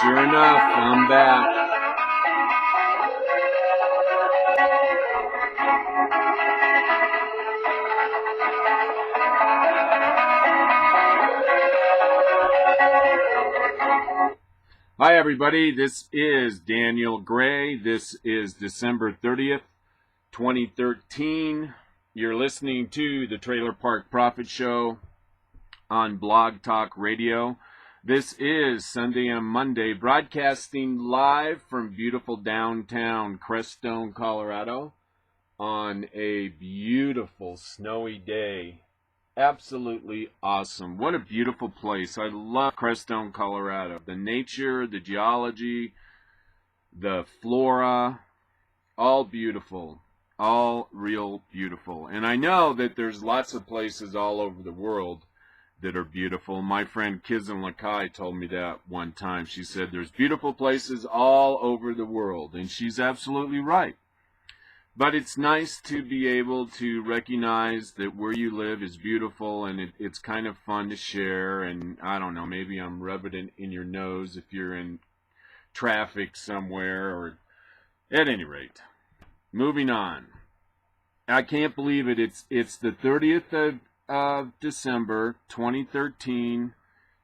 Sure enough, I'm back. Hi, everybody. This is Daniel Gray. This is December 30th, 2013. You're listening to the TrailerPark Prophet Show on Blog Talk Radio. This is Sunday and Monday, broadcasting live from beautiful downtown Crestone, Colorado, on a beautiful snowy day. Absolutely awesome. What a beautiful place. I love Crestone, Colorado. The nature, the geology, the flora, all beautiful. All real beautiful. And I know that there's lots of places all over the world that are beautiful. My friend Kizan Lakai told me that one time. She said there's beautiful places all over the world. And she's absolutely right. But it's nice to be able to recognize that where you live is beautiful, and it's kind of fun to share. And I don't know, maybe I'm rubbing it in your nose if you're in traffic somewhere, or at any rate. Moving on. I can't believe it. It's the 30th of December, 2013.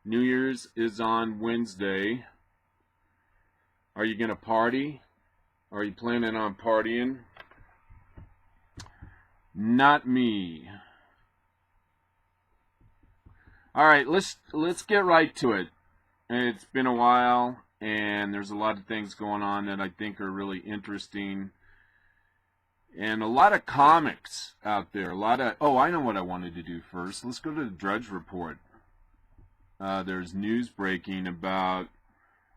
New Year's is on Wednesday. Are you going to party? Are you planning on partying? Not me. All right, let's get right to it. It's been a while, and there's a lot of things going on that I think are really interesting, and a lot of comics out there. I know what I wanted to do first. Let's go to the Drudge Report. There's news breaking about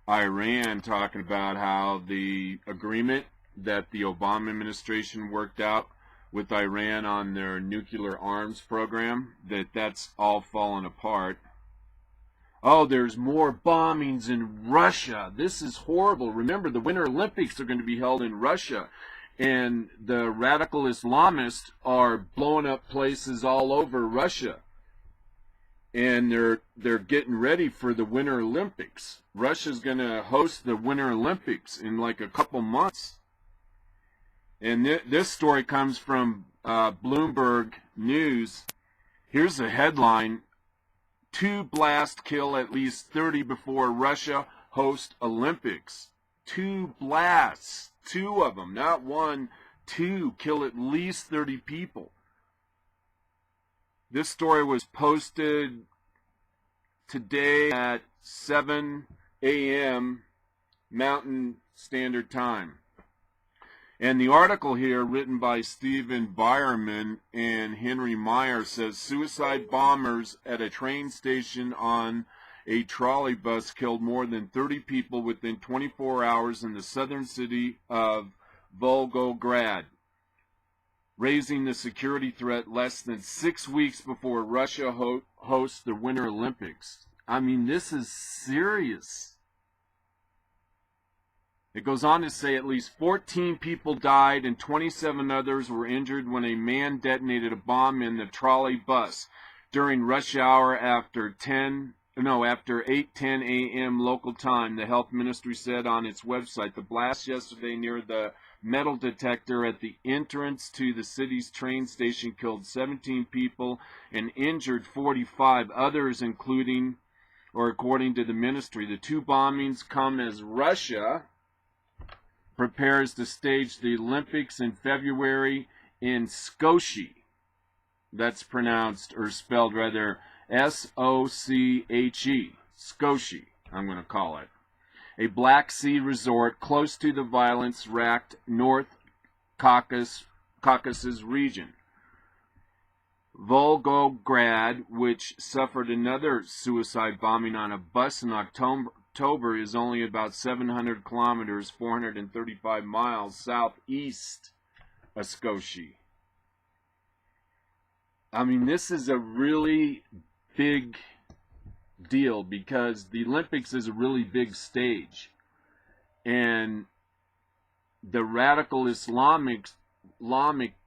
Iran, talking about how the agreement that the Obama administration worked out with Iran on their nuclear arms program, that's all fallen apart. Oh, there's more bombings in Russia. This is horrible. Remember, the Winter Olympics are going to be held in Russia, and the radical Islamists are blowing up places all over Russia. And they're getting ready for the Winter Olympics. Russia's going to host the Winter Olympics in like a couple months. And this story comes from Bloomberg News. Here's a headline: 2 blasts kill at least 30 before Russia hosts Olympics. 2 blasts, 2 of them, not 1, 2, kill at least 30 people. This story was posted today at 7 a.m. Mountain Standard Time. And the article here, written by Stephen Byerman and Henry Meyer, says suicide bombers at a train station on a trolley bus killed more than 30 people within 24 hours in the southern city of Volgograd, raising the security threat less than 6 weeks before Russia hosts the Winter Olympics. I mean, this is serious. It goes on to say at least 14 people died and 27 others were injured when a man detonated a bomb in the trolley bus during rush hour after 8:10 a.m. local time, the health ministry said on its website. The blast yesterday near the metal detector at the entrance to the city's train station killed 17 people and injured 45 others, according to the ministry. The 2 bombings come as Russia prepares to stage the Olympics in February in Sochi. That's pronounced, or spelled rather, S-O-C-H-E. Sochi, I'm going to call it. A Black Sea resort close to the violence-racked North Caucasus region. Volgograd, which suffered another suicide bombing on a bus in October, is only about 700 kilometers, 435 miles southeast of Sochi. I mean, this is a really big deal because the Olympics is a really big stage. And the radical Islamic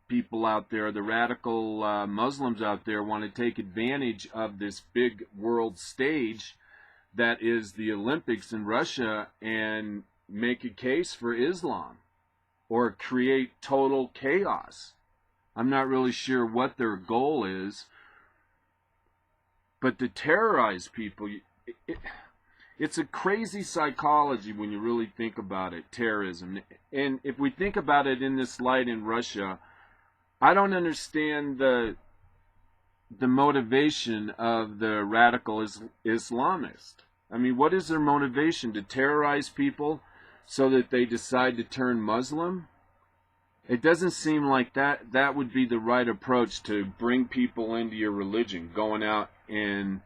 people out there, the radical Muslims out there, want to take advantage of this big world stage that is the Olympics in Russia and make a case for Islam or create total chaos. I'm not really sure what their goal is, but to terrorize people, it's a crazy psychology when you really think about it, terrorism. And if we think about it in this light in Russia, I don't understand the motivation of the radical Islamist. I mean, what is their motivation? To terrorize people so that they decide to turn Muslim? It doesn't seem like that would be the right approach to bring people into your religion, going out and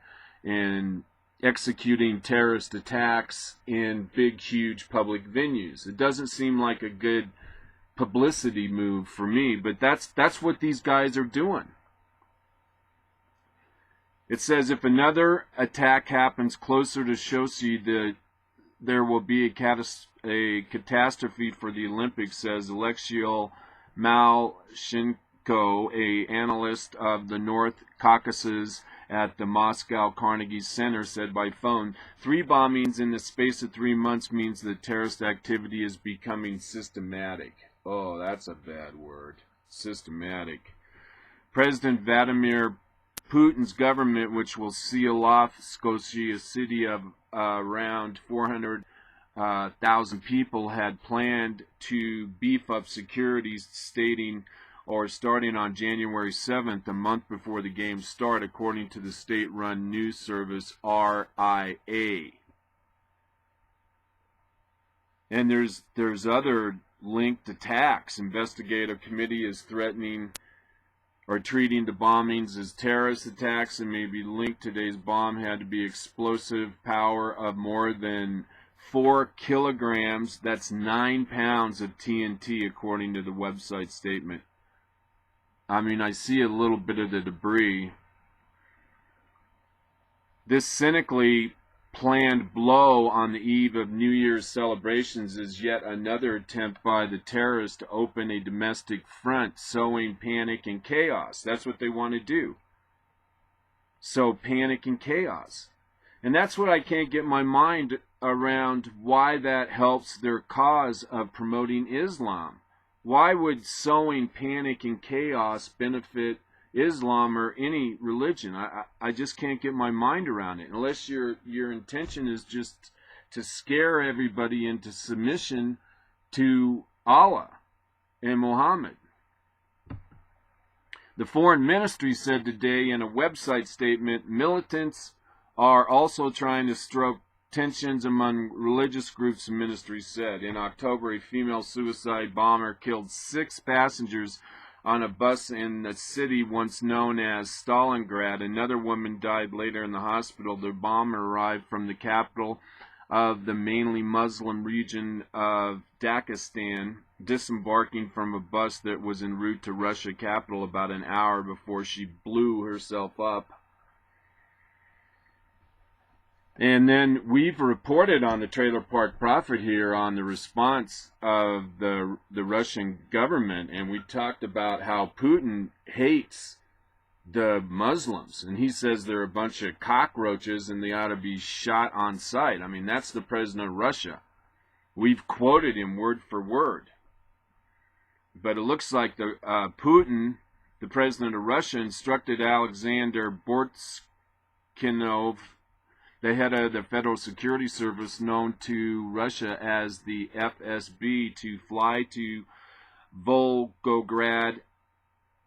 executing terrorist attacks in big, huge public venues. It doesn't seem like a good publicity move for me, but that's what these guys are doing. It says if another attack happens closer to Sochi, there will be a catastrophe for the Olympics, says Alexei Malchenko, a analyst of the North Caucasus at the Moscow Carnegie Center, said by phone. 3 bombings in the space of 3 months means that terrorist activity is becoming systematic. Oh, that's a bad word. Systematic. President Vladimir Putin's government, which will seal off Sochi, a city of around 400,000 people, had planned to beef up security, starting on January 7th, a month before the games start, according to the state-run news service RIA. And there's other linked attacks. Investigative committee is threatening or treating the bombings as terrorist attacks and may be linked. Today's bomb had to be explosive power of more than 4 kilograms. That's 9 pounds of TNT, according to the website statement. I mean, I see a little bit of the debris. This cynically planned blow on the eve of New Year's celebrations is yet another attempt by the terrorists to open a domestic front, sowing panic and chaos. That's what they want to do. Sow panic and chaos. And that's what I can't get my mind around, why that helps their cause of promoting Islam. Why would sowing panic and chaos benefit Islam or any religion? I just can't get my mind around it, unless your intention is just to scare everybody into submission to Allah and Muhammad. The foreign ministry said today in a website statement, militants are also trying to stoke tensions among religious groups, the ministry said. In October, a female suicide bomber killed 6 passengers on a bus in the city once known as Stalingrad. Another woman died later in the hospital. The bomber arrived from the capital of the mainly Muslim region of Dagestan, disembarking from a bus that was en route to Russia capital about an hour before she blew herself up. And then we've reported on the TrailerPark Prophet here on the response of the Russian government, and we talked about how Putin hates the Muslims, and he says they're a bunch of cockroaches and they ought to be shot on sight. I mean, that's the president of Russia. We've quoted him word for word. But it looks like Putin, the president of Russia, instructed Alexander Bortkinov, the head of the Federal Security Service, known to Russia as the FSB, to fly to Volgograd.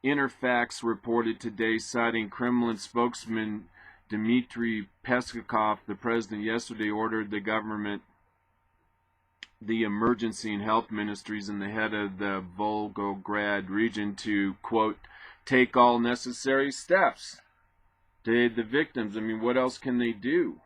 Interfax reported today, citing Kremlin spokesman Dmitry Peskov. The president yesterday ordered the government, the emergency and health ministries, and the head of the Volgograd region to, quote, take all necessary steps to aid the victims. I mean, what else can they do?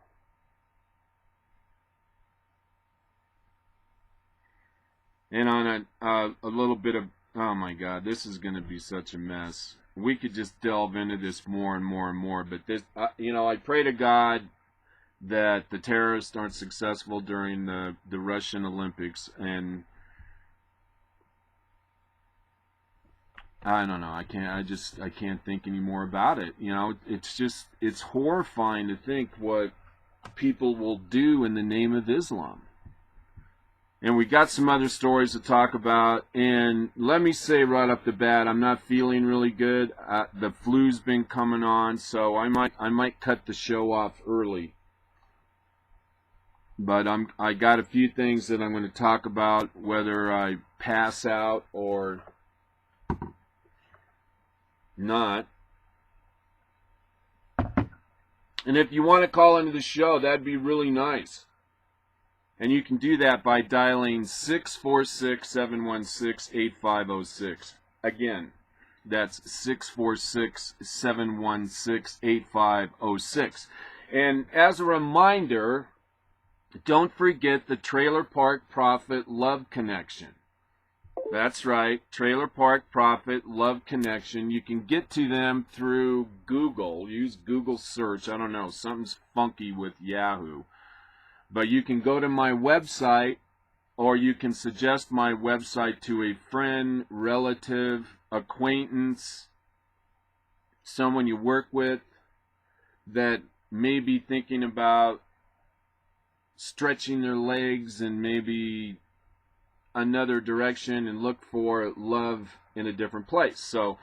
And on a little bit of, oh my God, this is going to be such a mess. We could just delve into this more and more and more, but this, I pray to God that the terrorists aren't successful during the Russian Olympics, and I don't know. I can't think any more about it. It's horrifying to think what people will do in the name of Islam. And we got some other stories to talk about. And let me say right off the bat, I'm not feeling really good. The flu's been coming on, so I might cut the show off early. But I got a few things that I'm going to talk about, whether I pass out or not. And if you want to call into the show, that'd be really nice. And you can do that by dialing 646-716-8506. Again, that's 646-716-8506. And as a reminder, don't forget the Trailer Park Prophet Love Connection. That's right, Trailer Park Prophet Love Connection. You can get to them through Google. Use Google search. I don't know, something's funky with Yahoo. But you can go to my website, or you can suggest my website to a friend, relative, acquaintance, someone you work with that may be thinking about stretching their legs and maybe another direction and look for love in a different place. So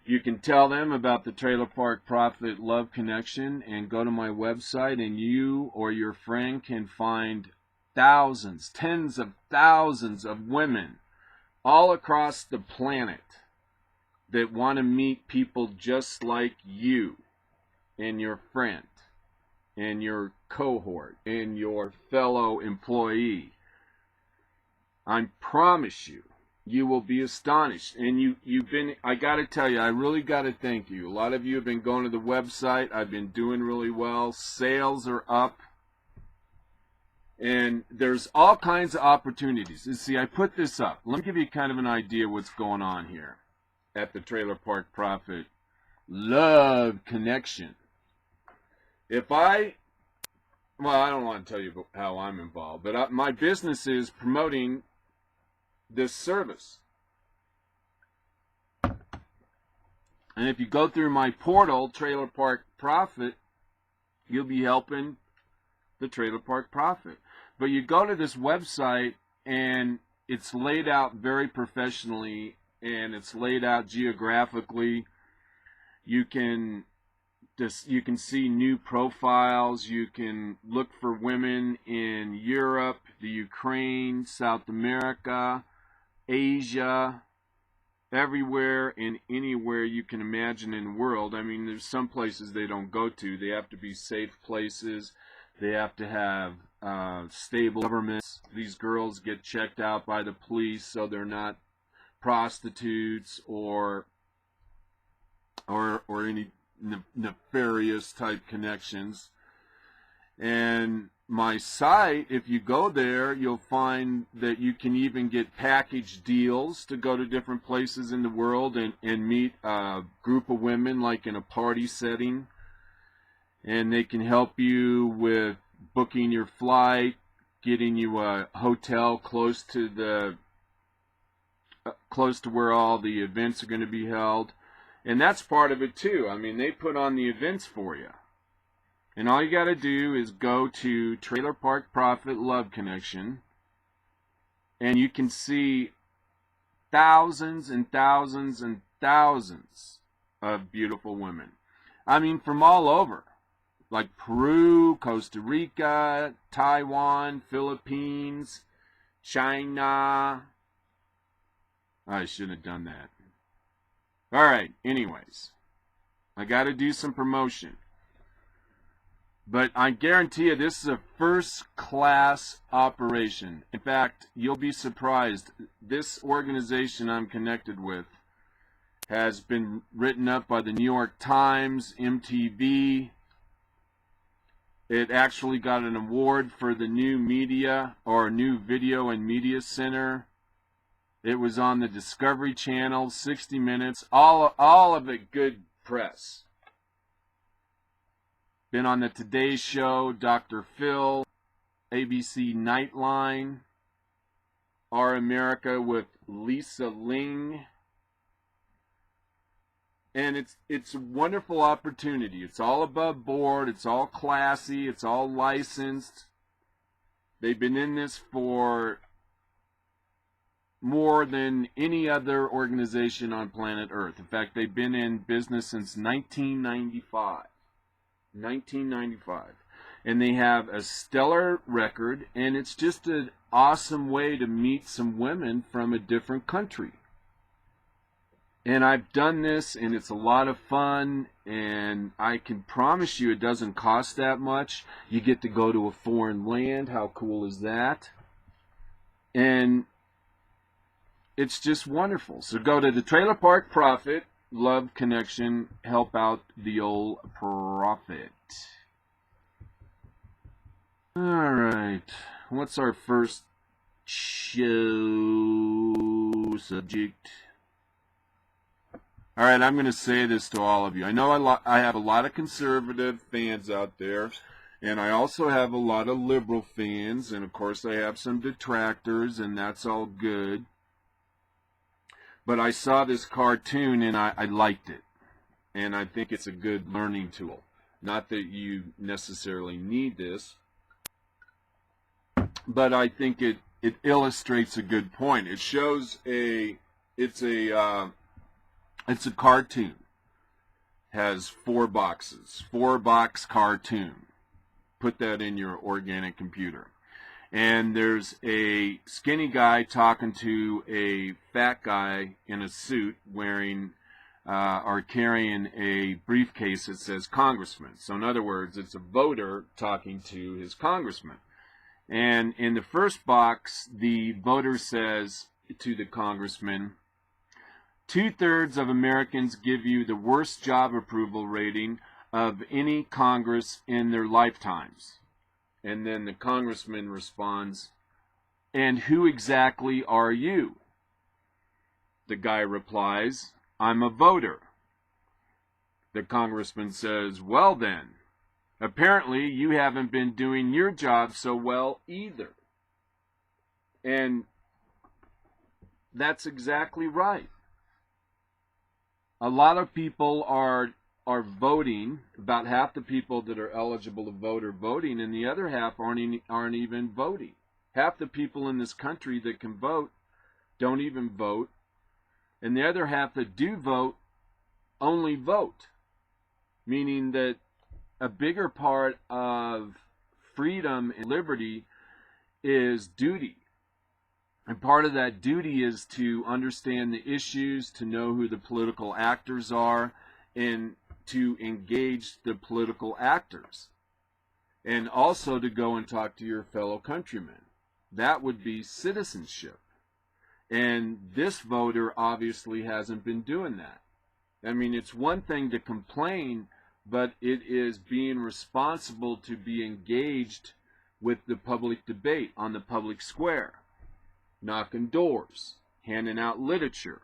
you can tell them about the Trailer Park Prophet Love Connection and go to my website, and you or your friend can find thousands, tens of thousands of women all across the planet that want to meet people just like you and your friend and your cohort and your fellow employee. I promise you, you will be astonished. And I got to tell you, I really got to thank you. A lot of you have been going to the website. I've been doing really well. Sales are up. And there's all kinds of opportunities. You see, I put this up. Let me give you kind of an idea what's going on here at the Trailer Park Prophet Love Connection. I don't want to tell you how I'm involved, but my business is promoting this service. And if you go through my portal, Trailer Park Prophet, you'll be helping the Trailer Park Prophet. But you go to this website, and it's laid out very professionally, and it's laid out geographically. You can see new profiles. You can look for women in Europe, the Ukraine, South America, Asia, everywhere and anywhere you can imagine in the world. I mean, there's some places they don't go to. They have to be safe places. They have to have stable governments. These girls get checked out by the police so they're not prostitutes or any nefarious type connections. And my site, if you go there, you'll find that you can even get package deals to go to different places in the world and meet a group of women like in a party setting. And they can help you with booking your flight, getting you a hotel close to where all the events are going to be held. And that's part of it too. I mean, they put on the events for you. And all you got to do is go to Trailer Park Prophet Love Connection, and you can see thousands and thousands and thousands of beautiful women. I mean, from all over, like Peru, Costa Rica, Taiwan, Philippines, China. I shouldn't have done that. All right, anyways, I got to do some promotion. But I guarantee you this is a first-class operation. In fact, you'll be surprised. This organization I'm connected with has been written up by the New York Times, MTV. It actually got an award for the new media or new video and media center. It was on the Discovery Channel, 60 Minutes, all of it good press. Been on the Today Show, Dr. Phil, ABC Nightline, Our America with Lisa Ling. And it's a wonderful opportunity. It's all above board. It's all classy. It's all licensed. They've been in this for more than any other organization on planet Earth. In fact, they've been in business since 1995. 1995. And they have a stellar record, and it's just an awesome way to meet some women from a different country. And I've done this, and it's a lot of fun, and I can promise you it doesn't cost that much. You get to go to a foreign land. How cool is that? And it's just wonderful. So go to the TrailerPark Prophet, love connection, help out the old prophet. All right, what's our first show subject? All right, I'm going to say this to all of you. I know I have a lot of conservative fans out there, and I also have a lot of liberal fans, and of course I have some detractors, and that's all good. But I saw this cartoon, and I liked it, and I think it's a good learning tool. Not that you necessarily need this, but I think it illustrates a good point. It shows it's a cartoon. Has 4 boxes, 4-box cartoon. Put that in your organic computer. And there's a skinny guy talking to a fat guy in a suit wearing or carrying a briefcase that says congressman. So in other words, it's a voter talking to his congressman. And in the first box, the voter says to the congressman, 2/3 of Americans give you the worst job approval rating of any Congress in their lifetimes. And then the congressman responds, and who exactly are you? The guy replies, I'm a voter. The congressman says, well then, apparently you haven't been doing your job so well either. And that's exactly right. A lot of people are voting. About half the people that are eligible to vote are voting, and the other half aren't even voting. Half the people in this country that can vote don't even vote, and the other half that do vote only vote, meaning that a bigger part of freedom and liberty is duty. And part of that duty is to understand the issues, to know who the political actors are, and to engage the political actors. And also to go and talk to your fellow countrymen. That would be citizenship. And this voter obviously hasn't been doing that. I mean, it's one thing to complain, but it is being responsible to be engaged with the public debate on the public square. Knocking doors, handing out literature,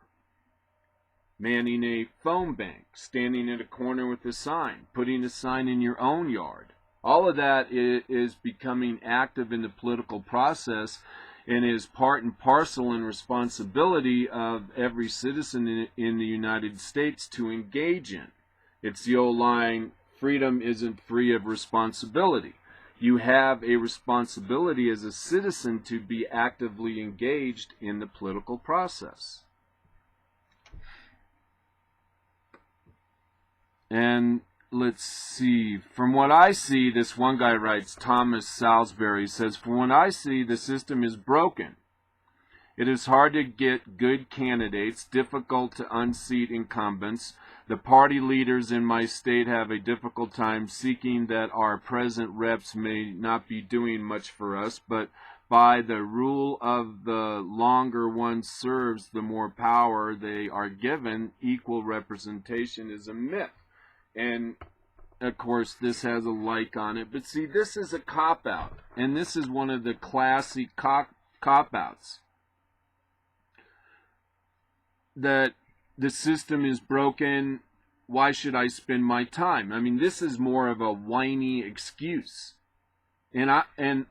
manning a phone bank, standing at a corner with a sign, putting a sign in your own yard. All of that is becoming active in the political process and is part and parcel and responsibility of every citizen in the United States to engage in. It's the old line, freedom isn't free of responsibility. You have a responsibility as a citizen to be actively engaged in the political process. And let's see, from what I see, this one guy writes, Thomas Salisbury says, from what I see, the system is broken. It is hard to get good candidates, difficult to unseat incumbents. The party leaders in my state have a difficult time seeking that our present reps may not be doing much for us, but by the rule of the longer one serves, the more power they are given, equal representation is a myth. And of course, this has a like on it. But see, this is a cop-out, and this is one of the classic cop-outs. That the system is broken, why should I spend my time? I mean, this is more of a whiny excuse. And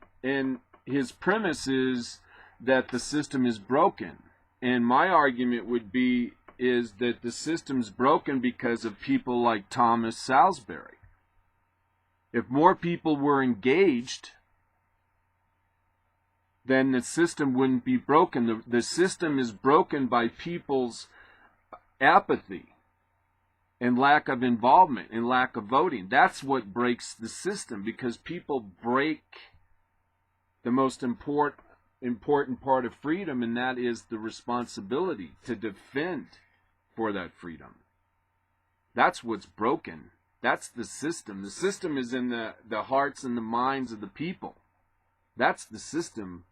his premise is that the system is broken. And my argument would be, is that the system's broken because of people like Thomas Salisbury. If more people were engaged, then the system wouldn't be broken. The system is broken by people's apathy and lack of involvement and lack of voting. That's what breaks the system, because people break the most important part of freedom, and that is the responsibility to defend for that freedom. That's what's broken. That's the system. The system is in the hearts and the minds of the people. That's the system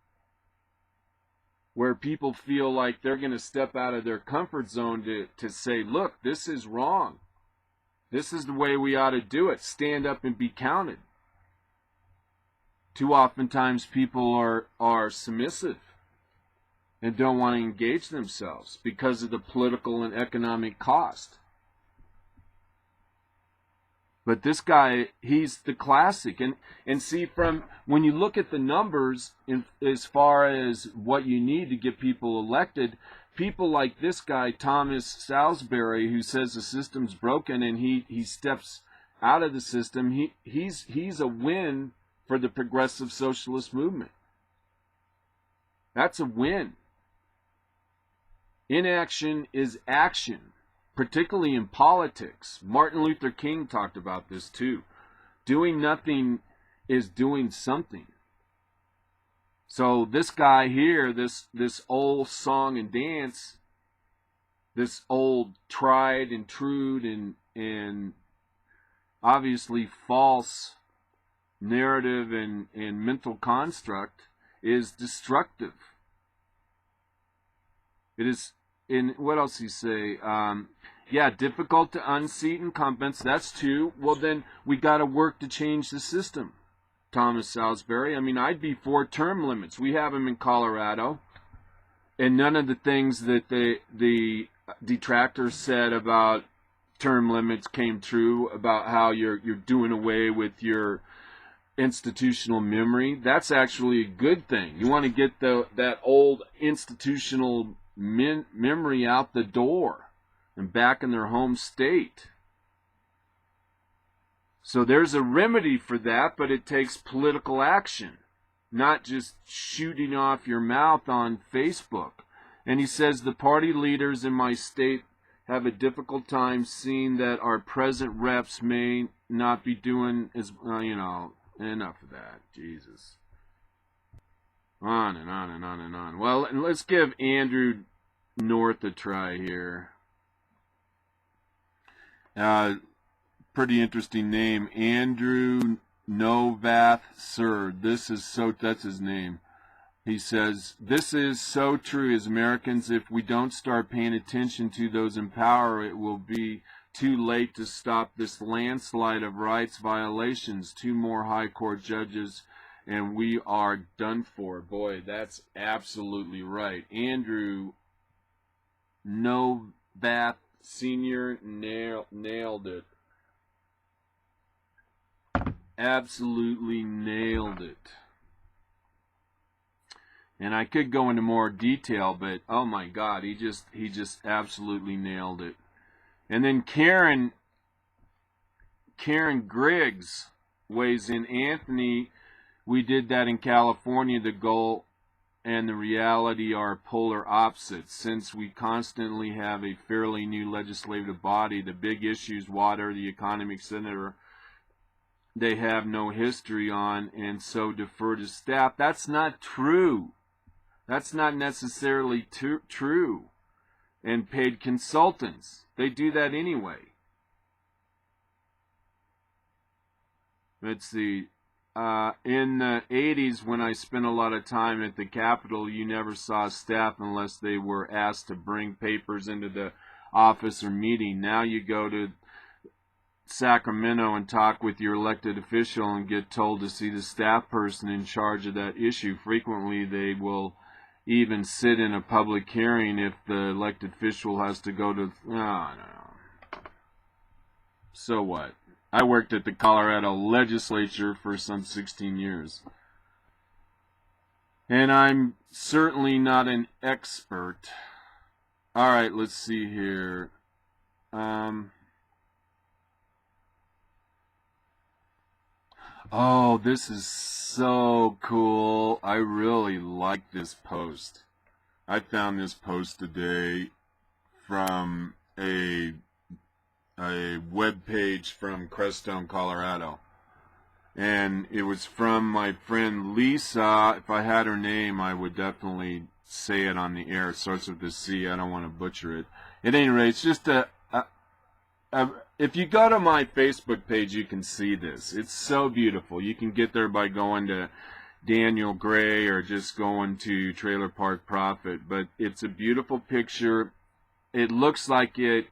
where people feel like they're going to step out of their comfort zone to say, look, this is wrong. This is the way we ought to do it. Stand up and be counted. Too oftentimes people are submissive and don't want to engage themselves because of the political and economic cost. But this guy, he's the classic. And see, from when you look at the numbers as far as what you need to get people elected, people like this guy, Thomas Salisbury, who says the system's broken and he steps out of the system, he's a win for the progressive socialist movement. That's a win. Inaction is action, particularly in politics. Martin Luther King talked about this too. Doing nothing is doing something. So this guy here, this old song and dance, this old tried and true and obviously false narrative and mental construct is destructive. It is, in what else he say? Yeah, difficult to unseat incumbents. That's two. Well, then we got to work to change the system. Thomas Salisbury. I mean, I'd be for term limits. We have them in Colorado, and none of the things that the detractors said about term limits came true. About how you're doing away with your institutional memory. That's actually a good thing. You want to get that old institutional memory out the door and back in their home state. So there's a remedy for that, but it takes political action, not just shooting off your mouth on Facebook. And he says the party leaders in my state have a difficult time seeing that our present reps may not be doing as, enough of that. Jesus. On and on and on and on. Well, and let's give Andrew North a try here. Pretty interesting name. Andrew Novath Sir. That's his name. He says, this is so true as Americans. If we don't start paying attention to those in power, it will be too late to stop this landslide of rights violations. 2 more high court judges and we are done for. Boy, that's absolutely right. Andrew Novath Sr. nailed it. Absolutely nailed it. And I could go into more detail, but oh my God, he just absolutely nailed it. And then Karen Griggs weighs in. Anthony, we did that in California. The goal and the reality are polar opposites. Since we constantly have a fairly new legislative body, the big issues, water, the economy, etc., they have no history on, and so defer to staff. That's not true. That's not necessarily true. And paid consultants, they do that anyway. Let's see. In the 80s, when I spent a lot of time at the Capitol, you never saw staff unless they were asked to bring papers into the office or meeting. Now you go to Sacramento and talk with your elected official and get told to see the staff person in charge of that issue. Frequently, they will even sit in a public hearing if the elected official has to go to... No. So what? I worked at the Colorado legislature for some 16 years. And I'm certainly not an expert All right, let's see here. Oh, this is so cool. I really like this post. I found this post today from a web page from Crestone, Colorado. And it was from my friend Lisa. If I had her name, I would definitely say it on the air. It starts with a C. I don't want to butcher it. At any rate, it's just if you go to my Facebook page, you can see this. It's so beautiful. You can get there by going to Daniel Gray or just going to TrailerPark Prophet. But it's a beautiful picture. It looks like it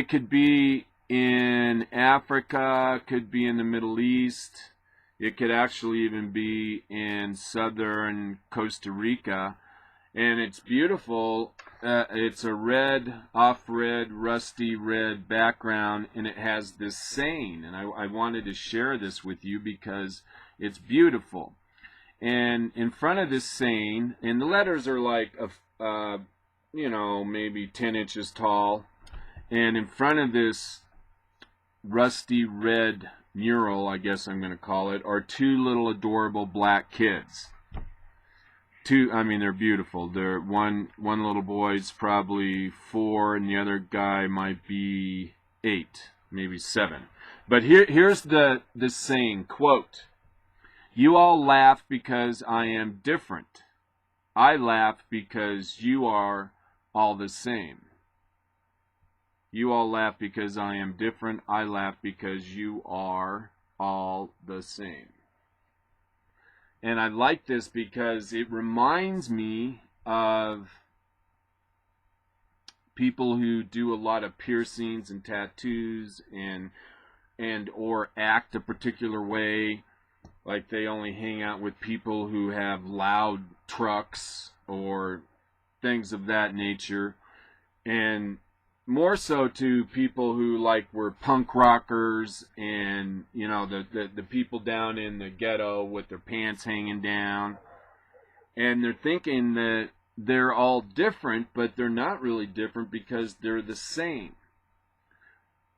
could be in Africa, could be in the Middle East. It could actually even be in southern Costa Rica. And it's beautiful. It's a red, off-red, rusty red background, and it has this saying. And I wanted to share this with you because it's beautiful. And in front of this saying, and the letters are like, maybe 10 inches tall. And in front of this rusty red mural, I guess I'm going to call it, are two little adorable black kids. They're beautiful. They're one little boy's probably 4, and the other guy might be 8, maybe 7. But here's the saying, quote, "You all laugh because I am different. I laugh because you are all the same. You all laugh because I am different. I laugh because you are all the same." And I like this because it reminds me of people who do a lot of piercings and tattoos and or act a particular way, like they only hang out with people who have loud trucks or things of that nature, and more so to people who were punk rockers and the people down in the ghetto with their pants hanging down, and they're thinking that they're all different, but they're not really different because they're the same.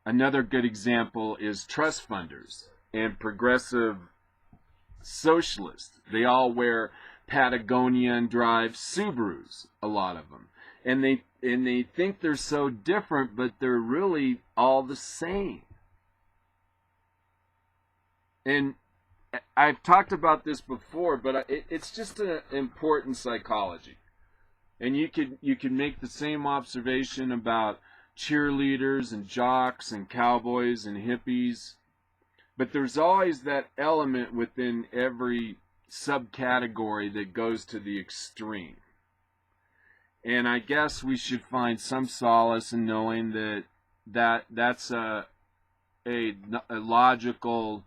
Another good example is trust funders and progressive socialists. They all wear Patagonia and drive Subarus, a lot of them. And they think they're so different, but they're really all the same. And I've talked about this before, but it's just an important psychology. And you could make the same observation about cheerleaders and jocks and cowboys and hippies. But there's always that element within every subcategory that goes to the extreme. And I guess we should find some solace in knowing that's a logical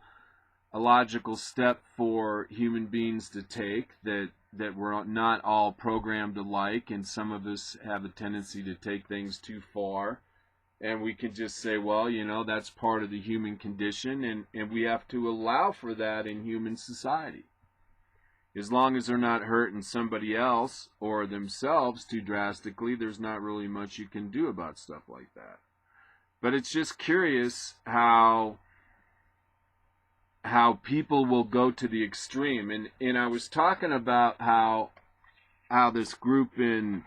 step for human beings to take, that we're not all programmed alike, and some of us have a tendency to take things too far. And we can just say, well, that's part of the human condition, and we have to allow for that in human society. As long as they're not hurting somebody else or themselves too drastically, there's not really much you can do about stuff like that. But it's just curious how people will go to the extreme. And I was talking about how this group in,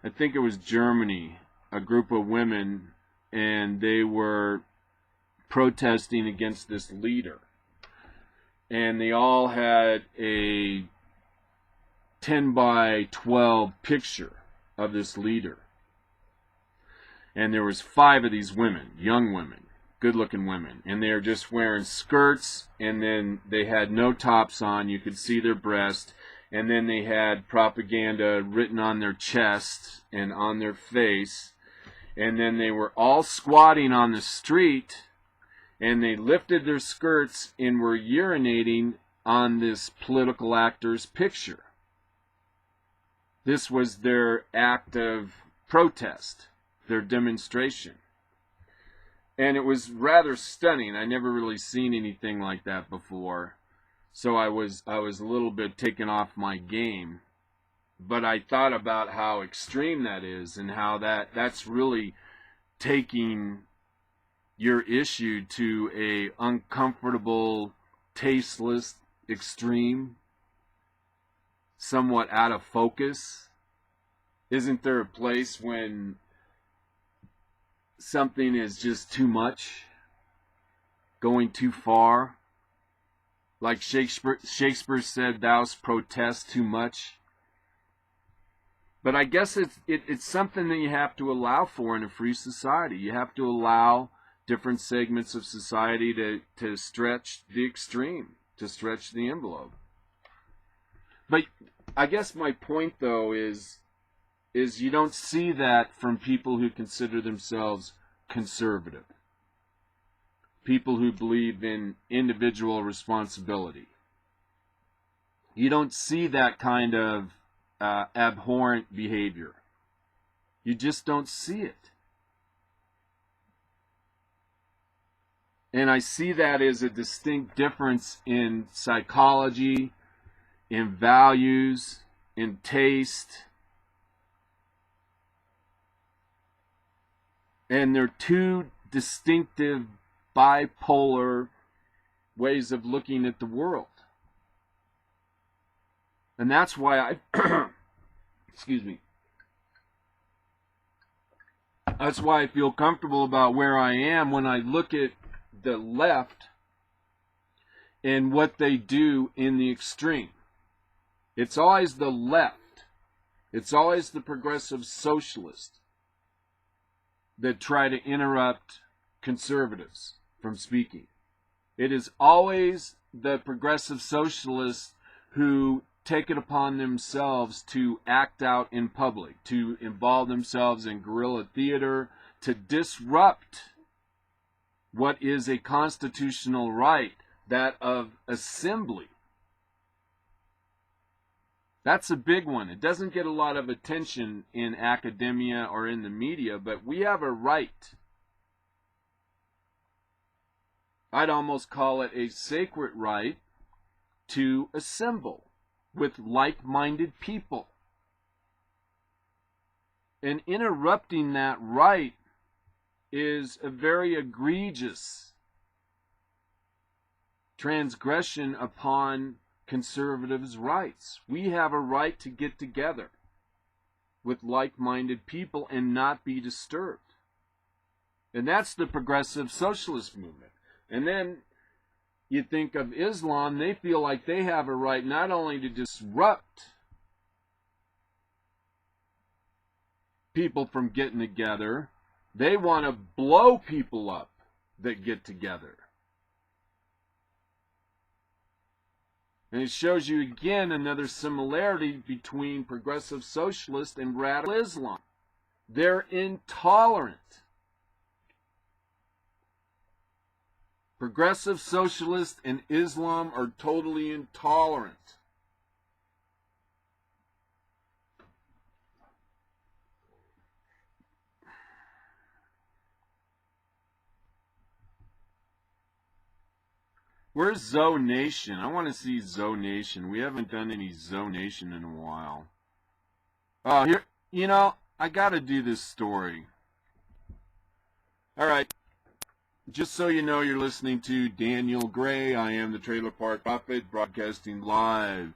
I think it was Germany, a group of women, and they were protesting against this leader. And they all had a 10 by 12 picture of this leader. And there was 5 of these women, young women, good-looking women. And they were just wearing skirts, and then they had no tops on. You could see their breast. And then they had propaganda written on their chest and on their face. And then they were all squatting on the street, and they lifted their skirts and were urinating on this political actor's picture. This was their act of protest, their demonstration. And it was rather stunning. I never really seen anything like that before. So I was a little bit taken off my game. but I thought about how extreme that is and how that's really taking your issue to a uncomfortable, tasteless, extreme, somewhat out of focus. Isn't there a place when something is just too much, going too far? Like Shakespeare said, "Thou'st protest too much." But I guess it's something that you have to allow for in a free society. You have to allow different segments of society to stretch the extreme, to stretch the envelope. But I guess my point, though, is you don't see that from people who consider themselves conservative, people who believe in individual responsibility. You don't see that kind of abhorrent behavior. You just don't see it. And I see that as a distinct difference in psychology, in values, in taste. And they're two distinctive bipolar ways of looking at the world. And that's why excuse me. That's why I feel comfortable about where I am when I look at the left and what they do in the extreme. It's always the left. It's always the progressive socialists that try to interrupt conservatives from speaking. It is always the progressive socialists who take it upon themselves to act out in public, to involve themselves in guerrilla theater, to disrupt what is a constitutional right, that of assembly. That's a big one. It doesn't get a lot of attention in academia or in the media, but we have a right. I'd almost call it a sacred right to assemble with like-minded people. And interrupting that right is a very egregious transgression upon conservatives' rights. We have a right to get together with like-minded people and not be disturbed. And that's the progressive socialist movement. And then you think of Islam, they feel like they have a right not only to disrupt people from getting together, they want to blow people up that get together. And it shows you again another similarity between progressive socialist and radical Islam. They're intolerant. Progressive socialists and Islam are totally intolerant. Where's Zonation? I want to see Zonation. We haven't done any Zonation in a while. Oh, here, I got to do this story. All right. Just so you know, you're listening to Daniel Gray. I am the TrailerPark Prophet, broadcasting live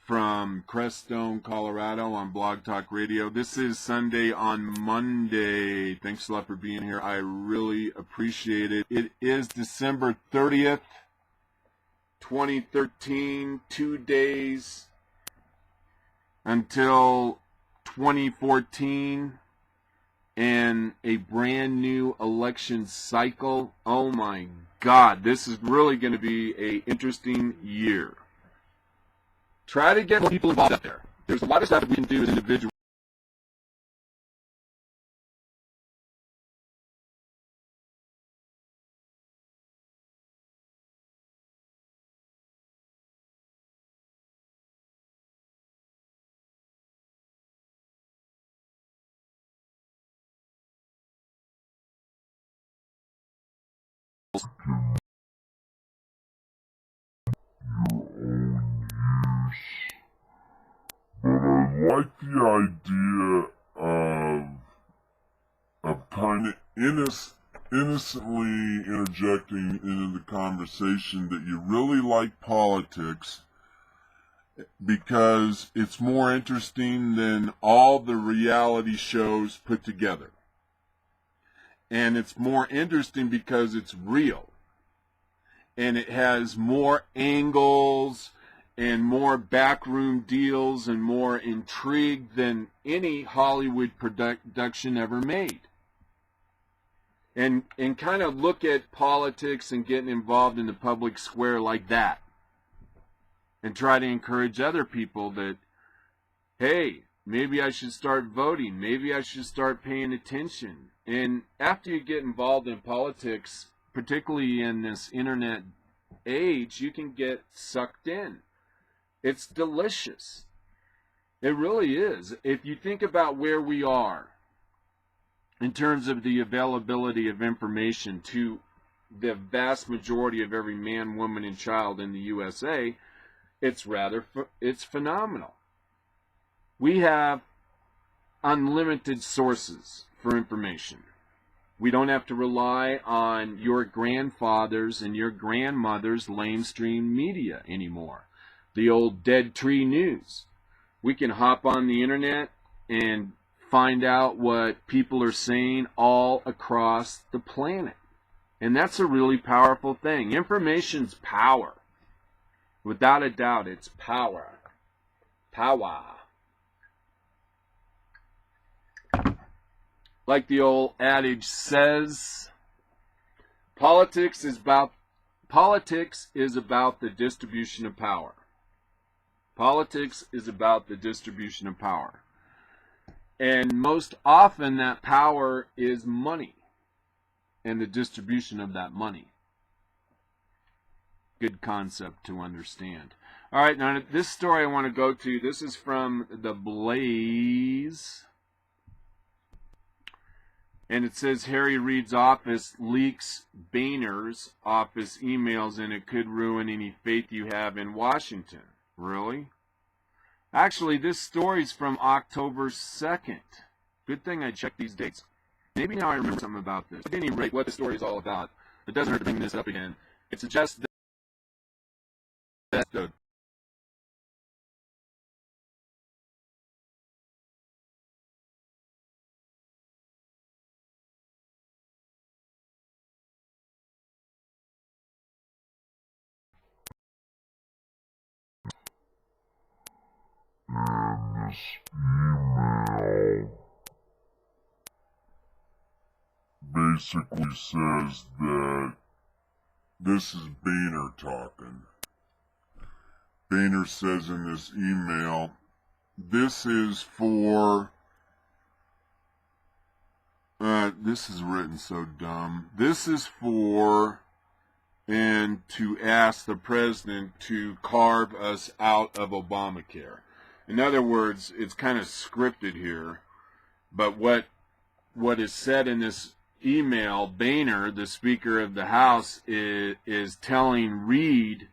from Crestone, Colorado on Blog Talk Radio. This is Sunday on Monday. Thanks a lot for being here. I really appreciate it. It is December 30th, 2013, 2 days until 2014 and a brand new election cycle. Oh my God, this is really going to be an interesting year. Try to get people involved out there. There's a lot of stuff that we can do as individuals. But I like the idea of kind of innocently interjecting into the conversation that you really like politics because it's more interesting than all the reality shows put together. And it's more interesting because it's real. And it has more angles and more backroom deals and more intrigue than any Hollywood production ever made. And kind of look at politics and getting involved in the public square like that. And try to encourage other people that, hey, maybe I should start voting. Maybe I should start paying attention. And after you get involved in politics, particularly in this internet age, you can get sucked in. It's delicious. It really is. If you think about where we are in terms of the availability of information to the vast majority of every man, woman, and child in the USA, it's phenomenal. We have unlimited sources for information. We don't have to rely on your grandfather's and your grandmother's lamestream media anymore. The old dead tree news. We can hop on the internet and find out what people are saying all across the planet. And that's a really powerful thing. Information's power. Without a doubt, it's power. Power. Like the old adage says, politics is about the distribution of power. Politics is about the distribution of power. And most often that power is money and the distribution of that money. Good concept to understand. All right, now this story I want to go to, this is from The Blaze. And it says Harry Reid's office leaks Boehner's office emails and it could ruin any faith you have in Washington. Really? Actually, this story's from October 2nd. Good thing I checked these dates. Maybe now I remember something about this. At any rate, what the story is all about. It doesn't hurt to bring this up again. It suggests that the and this email basically says that this is Boehner talking. Boehner says in this email, this is for, this is written so dumb. This is for, and to ask the president to carve us out of Obamacare. In other words, it's kind of scripted here, but what is said in this email, Boehner, the Speaker of the House, is telling Reid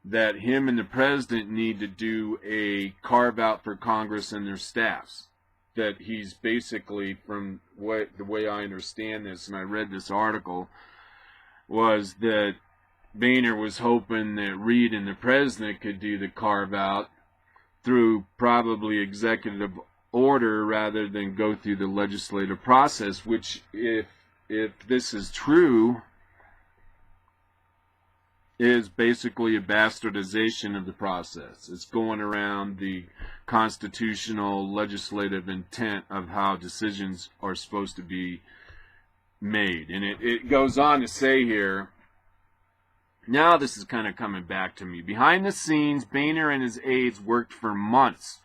that him and the president need to do a carve out for Congress and their staffs. That he's basically, from the way I understand this, and I read this article, was that Boehner was hoping that Reid and the president could do the carve out through probably executive order rather than go through the legislative process, which, if this is true, is basically a bastardization of the process. It's going around the constitutional legislative intent of how decisions are supposed to be made. And it goes on to say here, now this is kind of coming back to me. Behind the scenes, Boehner and his aides worked for months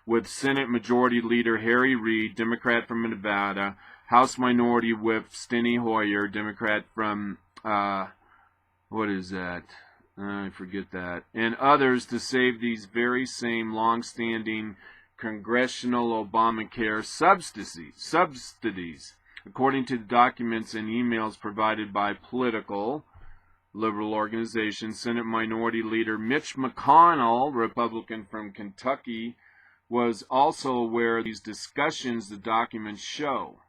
with Senate Majority Leader Harry Reid, Democrat from Nevada, House Minority Whip Steny Hoyer, Democrat from, what is that? I forget that. And others to save these very same long-standing congressional Obamacare subsidies. According to the documents and emails provided by political liberal organization, Senate Minority Leader Mitch McConnell, Republican from Kentucky, was also aware of these discussions the documents show.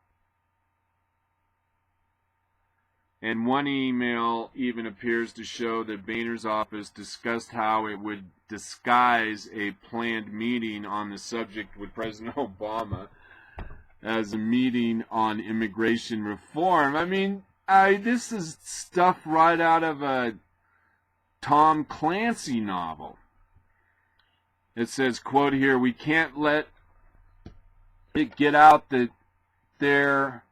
And one email even appears to show that Boehner's office discussed how it would disguise a planned meeting on the subject with President Obama as a meeting on immigration reform. I mean, this is stuff right out of a Tom Clancy novel. It says, quote here, "We can't let it get out that they're,"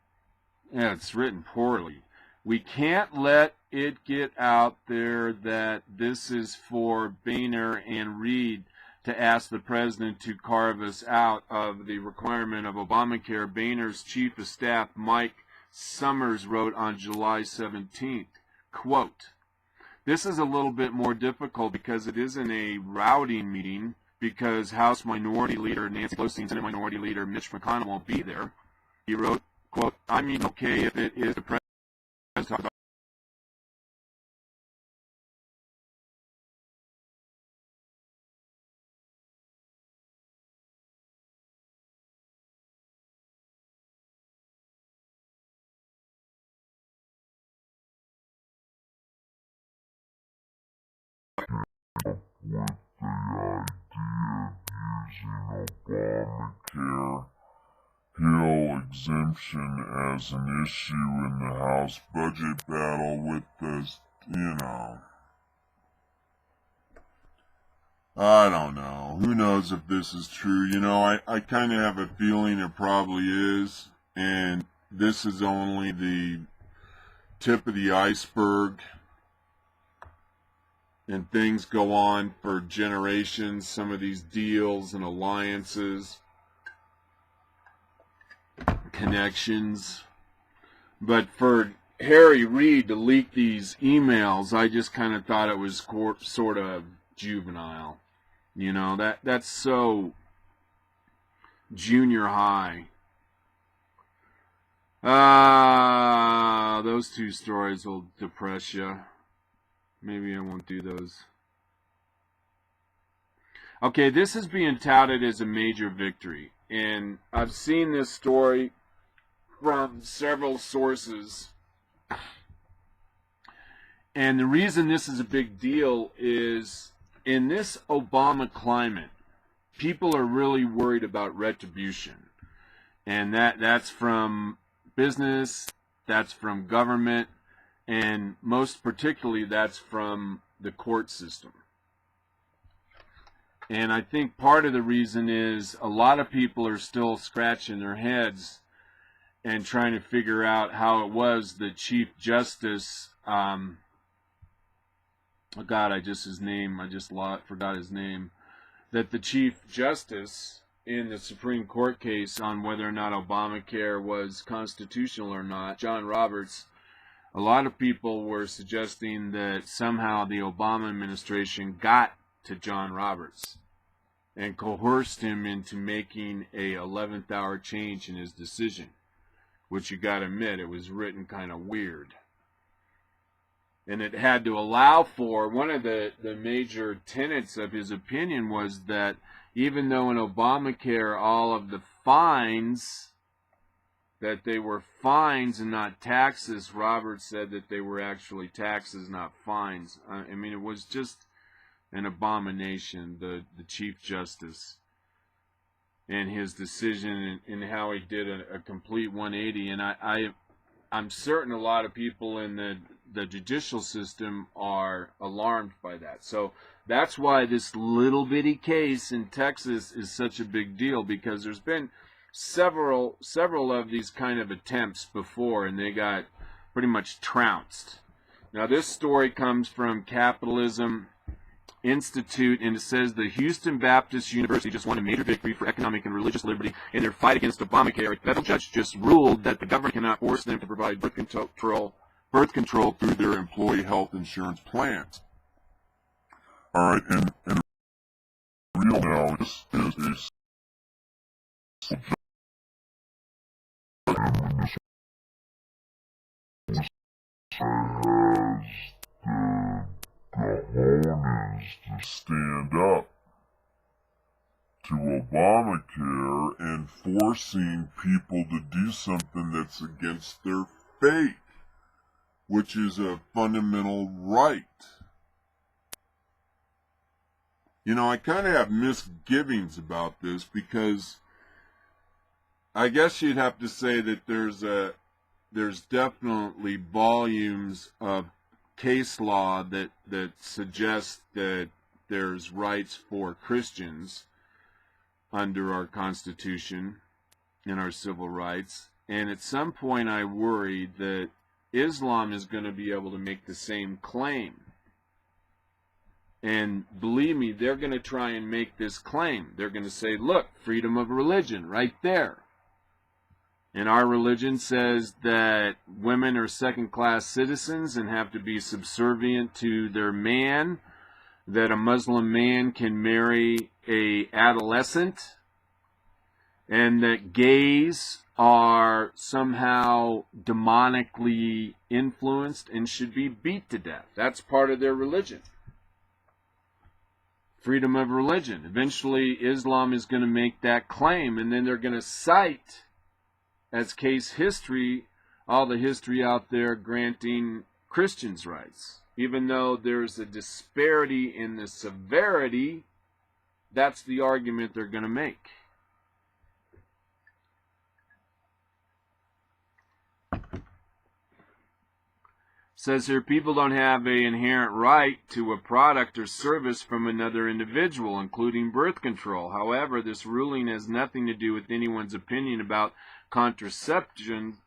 yeah, it's written poorly. "We can't let it get out there that this is for Boehner and Reid to ask the president to carve us out of the requirement of Obamacare," Boehner's chief of staff, Mike Summers, wrote on July 17th. Quote, "This is a little bit more difficult because it isn't a routing meeting, because House Minority Leader Nancy Pelosi and Senate Minority Leader Mitch McConnell won't be there." He wrote, quote, "I mean, okay, if it is the president talk about with the idea of using Obamacare Hill exemption as an issue in the House budget battle with the, I don't know. Who knows if this is true? I kind of have a feeling it probably is, and this is only the tip of the iceberg, and things go on for generations, some of these deals and alliances, connections. But for Harry Reid to leak these emails, I just kind of thought it was sort of juvenile. That's so junior high. Those two stories will depress you. Maybe I won't do those. Okay, this is being touted as a major victory, and I've seen this story from several sources. And the reason this is a big deal is in this Obama climate, people are really worried about retribution. And that's from business, that's from government, and most particularly that's from the court system. And I think part of the reason is a lot of people are still scratching their heads and trying to figure out how it was the Chief Justice, oh God, I forgot his name, that the Chief Justice in the Supreme Court case on whether or not Obamacare was constitutional or not, John Roberts, a lot of people were suggesting that somehow the Obama administration got to John Roberts and coerced him into making a 11th hour change in his decision, which you got to admit, it was written kind of weird. And it had to allow for, one of the major tenets of his opinion was that even though in Obamacare all of the fines, that they were fines and not taxes, Roberts said that they were actually taxes, not fines. I mean, it was just an abomination, the Chief Justice and his decision and how he did a complete 180. And I'm certain a lot of people in the judicial system are alarmed by that. So that's why this little bitty case in Texas is such a big deal, because there's been several of these kind of attempts before, and they got pretty much trounced. Now this story comes from Capitalism Institute, and it says the Houston Baptist University just won a major victory for economic and religious liberty in their fight against Obamacare. A federal judge just ruled that the government cannot force them to provide birth control through their employee health insurance plans. All right, and real now is a has the cojones to stand up to Obamacare and forcing people to do something that's against their faith, which is a fundamental right. You know, I kind of have misgivings about this because I guess you'd have to say that there's definitely volumes of case law that suggests that there's rights for Christians under our Constitution and our civil rights. And at some point I worry that Islam is going to be able to make the same claim. And believe me, they're going to try and make this claim. They're going to say, look, freedom of religion right there. And our religion says that women are second-class citizens and have to be subservient to their man, that a Muslim man can marry an adolescent, and that gays are somehow demonically influenced and should be beat to death. That's part of their religion. Freedom of religion. Eventually, Islam is going to make that claim, and then they're going to cite as case history all the history out there granting Christians rights. Even though there's a disparity in the severity, that's the argument they're going to make. Says here, people don't have an inherent right to a product or service from another individual, including birth control. However, this ruling has nothing to do with anyone's opinion about contraception,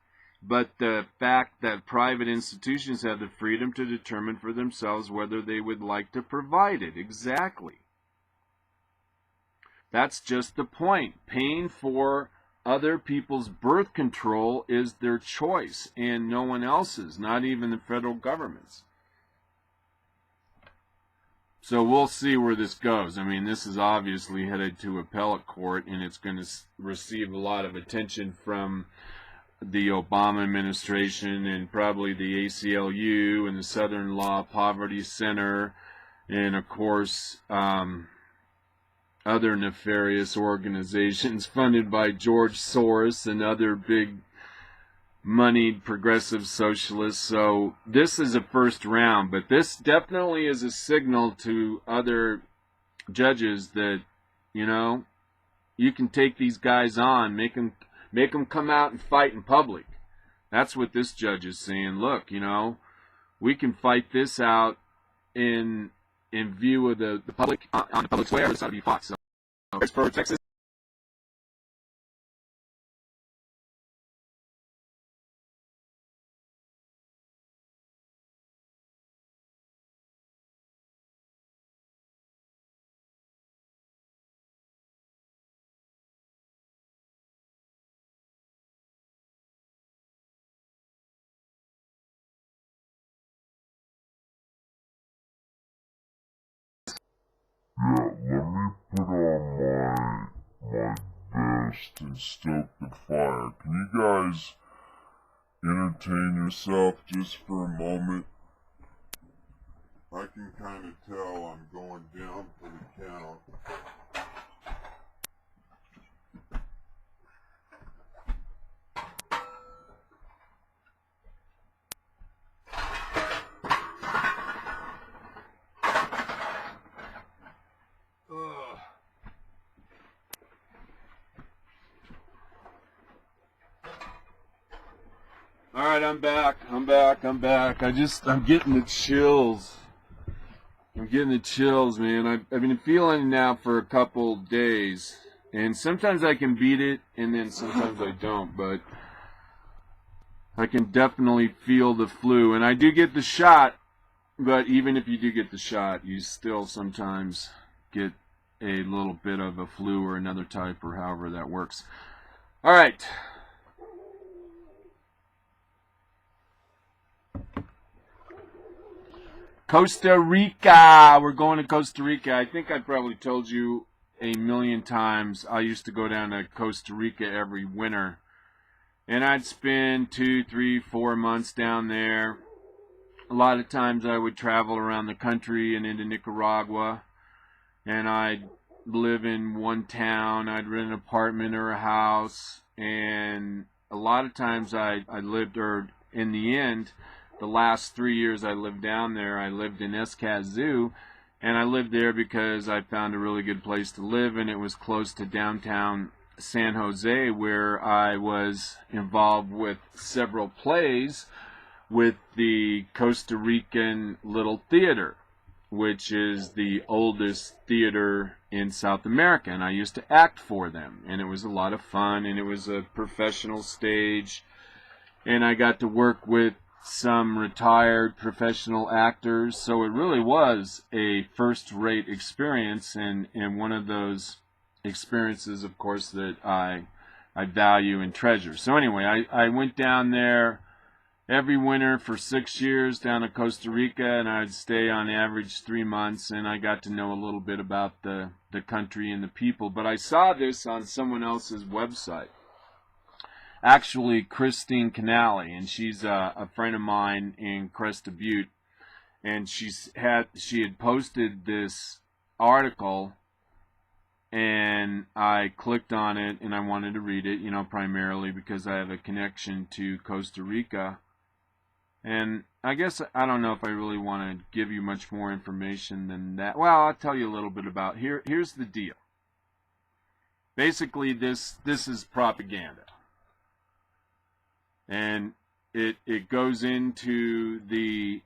but the fact that private institutions have the freedom to determine for themselves whether they would like to provide it. Exactly. That's just the point. Paying for other people's birth control is their choice and no one else's, not even the federal government's. So we'll see where this goes. I mean, this is obviously headed to appellate court, and it's going to receive a lot of attention from the Obama administration and probably the ACLU and the Southern Law Poverty Center, and of course other nefarious organizations funded by George Soros and other big moneyed progressive socialists. So this is a first round, but this definitely is a signal to other judges that, you know, you can take these guys on, make them come out and fight in public. That's what this judge is saying. Look, you know, we can fight this out in view of the public, on the public square. This ought to be fought. So it's for Texas. Yeah, let me put on my vest and stoke the fire. Can you guys entertain yourself just for a moment? I can kind of tell I'm going down for the count. All right, I'm back. I'm getting the chills. I'm getting the chills, man. I've been feeling it now for a couple days, and sometimes I can beat it, and then sometimes I don't. But I can definitely feel the flu, and I do get the shot. But even if you do get the shot, you still sometimes get a little bit of a flu or another type, or however that works. All right. Costa Rica. We're going to Costa Rica. I think I probably told you a million times. I used to go down to Costa Rica every winter. And I'd spend 2, 3, 4 months down there. A lot of times I would travel around the country and into Nicaragua. And I'd live in one town. I'd rent an apartment or a house, and a lot of times I lived, or in the end, the last 3 years I lived down there, I lived in Escazú, and I lived there because I found a really good place to live, and it was close to downtown San Jose, where I was involved with several plays with the Costa Rican Little Theater, which is the oldest theater in South America, and I used to act for them, and it was a lot of fun, and it was a professional stage, and I got to work with some retired professional actors, so it really was a first-rate experience, and one of those experiences, of course, that I value and treasure. So anyway, I went down there every winter for 6 years down to Costa Rica, and I'd stay on average 3 months, and I got to know a little bit about the country and the people. But I saw this on someone else's website, actually Christine Canale, and she's a friend of mine in Cresta Butte, and she had posted this article, and I clicked on it, and I wanted to read it, primarily because I have a connection to Costa Rica. And I guess I don't know if I really want to give you much more information than that. Well, I'll tell you a little bit about here's the deal. Basically, this is propaganda, and it goes into the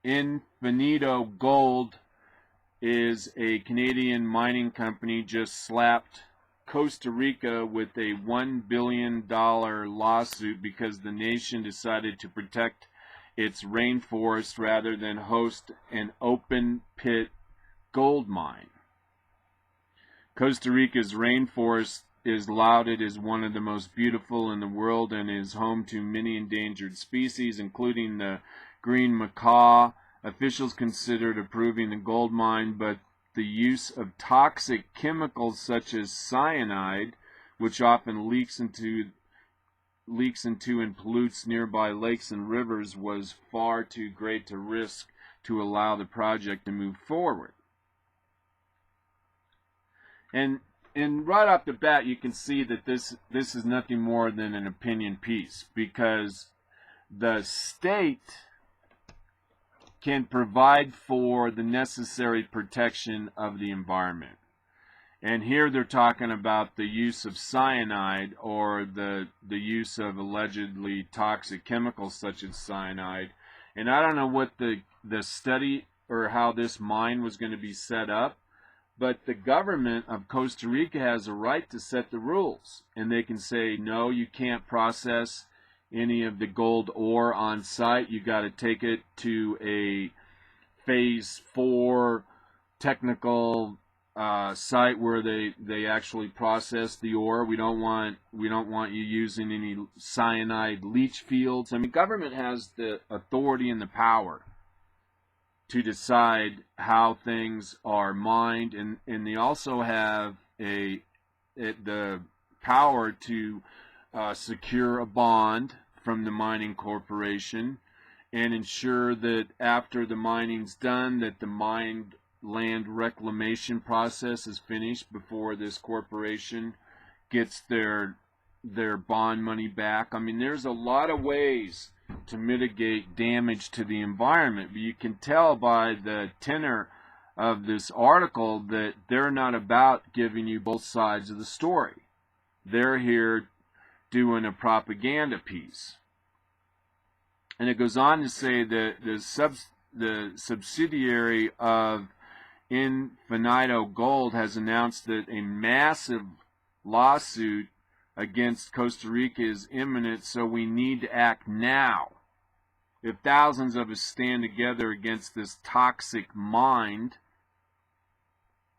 Infinito Gold is a Canadian mining company just slapped Costa Rica with a $1 billion lawsuit because the nation decided to protect its rainforest rather than host an open pit gold mine. Costa Rica's rainforest is lauded as one of the most beautiful in the world and is home to many endangered species, including the green macaw. Officials considered approving the gold mine, but the use of toxic chemicals such as cyanide, which often leaks into and pollutes nearby lakes and rivers, was far too great to risk to allow the project to move forward. And right off the bat, you can see that this is nothing more than an opinion piece, because the state can provide for the necessary protection of the environment. And here they're talking about the use of cyanide, or the use of allegedly toxic chemicals such as cyanide. And I don't know what the study or how this mine was going to be set up, but the government of Costa Rica has a right to set the rules. And they can say, no, you can't process any of the gold ore on site. You got to take it to a phase 4 technical site where they actually process the ore. We don't want you using any cyanide leach fields. I mean, government has the authority and the power to decide how things are mined, and they also have the power to secure a bond from the mining corporation and ensure that after the mining's done, that the mined land reclamation process is finished before this corporation gets their bond money back. I mean, there's a lot of ways to mitigate damage to the environment, but you can tell by the tenor of this article that they're not about giving you both sides of the story. They're here doing a propaganda piece. And it goes on to say that the subsidiary of Infinito Gold has announced that a massive lawsuit against Costa Rica is imminent, so we need to act now. If thousands of us stand together against this toxic mine,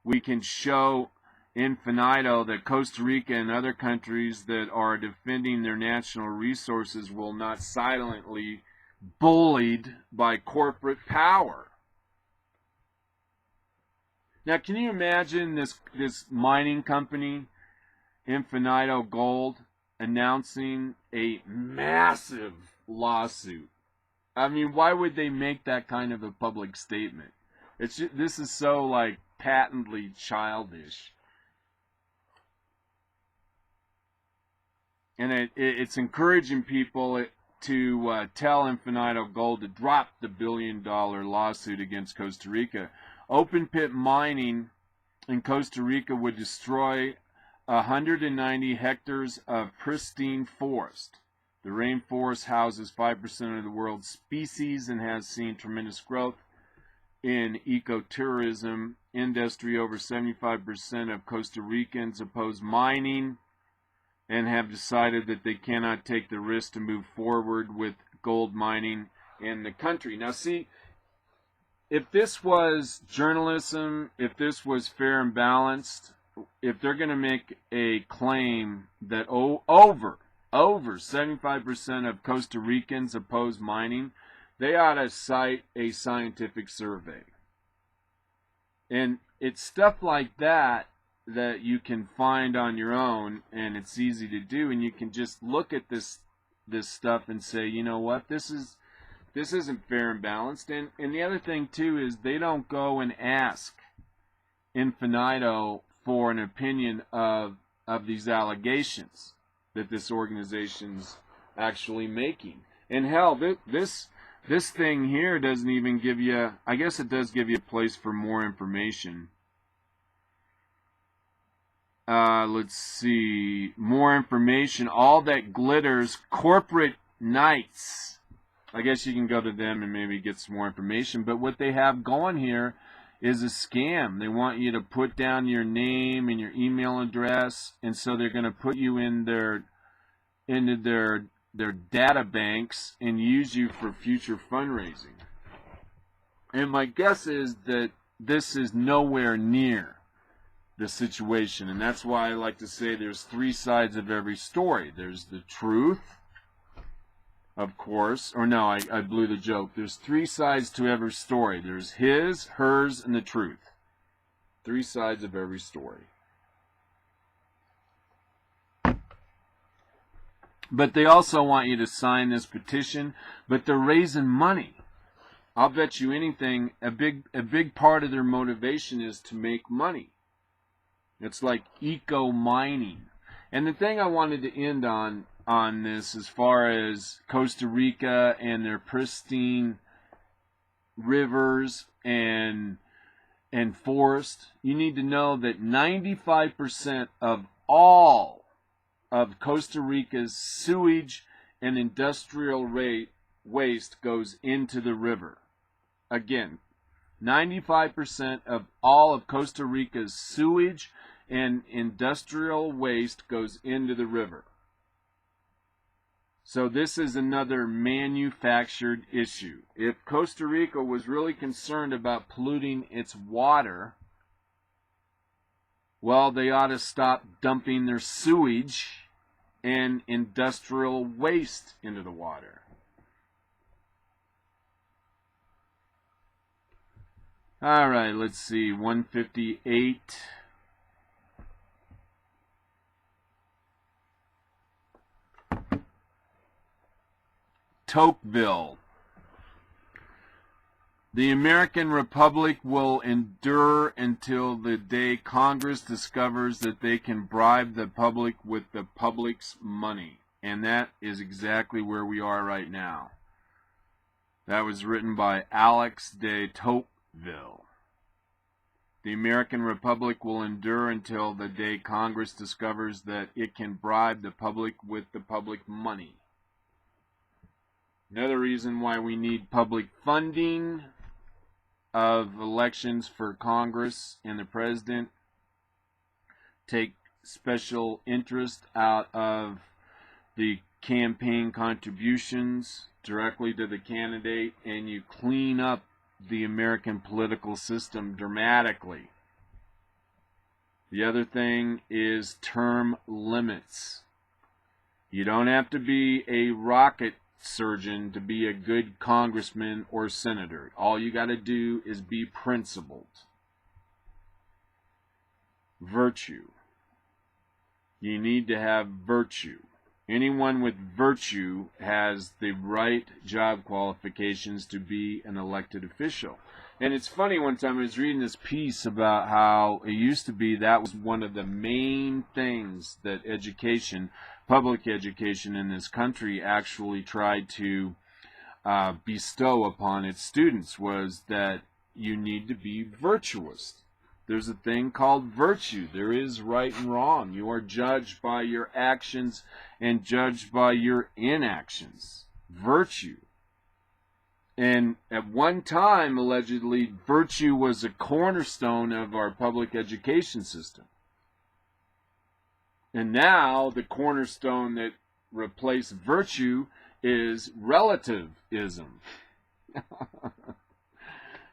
we can show Infinito that Costa Rica and other countries that are defending their national resources will not silently bullied by corporate power. Now, can you imagine this mining company, Infinito Gold, announcing a massive lawsuit? I mean, why would they make that kind of a public statement? This is so like patently childish. And it's encouraging people to tell Infinito Gold to drop the $1 billion lawsuit against Costa Rica. Open pit mining in Costa Rica would destroy 190 hectares of pristine forest. The rainforest houses 5% of the world's species and has seen tremendous growth in ecotourism industry. Over 75% of Costa Ricans oppose mining and have decided that they cannot take the risk to move forward with gold mining in the country. Now see, if this was journalism, if this was fair and balanced, if they're going to make a claim that over 75% of Costa Ricans oppose mining, they ought to cite a scientific survey. And it's stuff like that that you can find on your own, and it's easy to do, and you can just look at this stuff and say, you know what, this isn't fair and balanced. And the other thing too is they don't go and ask Infinito for an opinion of these allegations that this organization's actually making. And hell, this thing here doesn't even give you, I guess it does give you a place for more information. Let's see, more information. All that glitters, corporate knights. I guess you can go to them and maybe get some more information. But what they have going here is a scam. They want you to put down your name and your email address, and so they're going to put you into their data banks and use you for future fundraising. And my guess is that this is nowhere near the situation, and that's why I like to say there's three sides of every story. There's the truth, of course, or no, I blew the joke. There's three sides to every story. There's his, hers, and the truth. Three sides of every story. But they also want you to sign this petition, but they're raising money. I'll bet you anything, a big part of their motivation is to make money. It's like eco-mining. And the thing I wanted to end on this, as far as Costa Rica and their pristine rivers and forest, you need to know that 95% of all of Costa Rica's sewage and industrial waste goes into the river. Again, 95% of all of Costa Rica's sewage and industrial waste goes into the river. So this is another manufactured issue. If Costa Rica was really concerned about polluting its water, well, they ought to stop dumping their sewage and industrial waste into the water. All right, let's see, 158. Tocqueville. The American Republic will endure until the day Congress discovers that they can bribe the public with the public's money. And that is exactly where we are right now. That was written by Alex de Tocqueville. The American Republic will endure until the day Congress discovers that it can bribe the public with the public money. Another reason why we need public funding of elections for Congress and the president. Take special interest out of the campaign contributions directly to the candidate, and you clean up the American political system dramatically. The other thing is term limits. You don't have to be a rocket surgeon to be a good congressman or senator. All you got to do is be principled. Virtue. You need to have virtue. Anyone with virtue has the right job qualifications to be an elected official. And it's funny, one time I was reading this piece about how it used to be that was one of the main things that education, public education in this country actually tried to bestow upon its students, was that you need to be virtuous. There's a thing called virtue. There is right and wrong. You are judged by your actions and judged by your inactions. Virtue. And at one time, allegedly, virtue was a cornerstone of our public education system. And now the cornerstone that replaced virtue is relativism.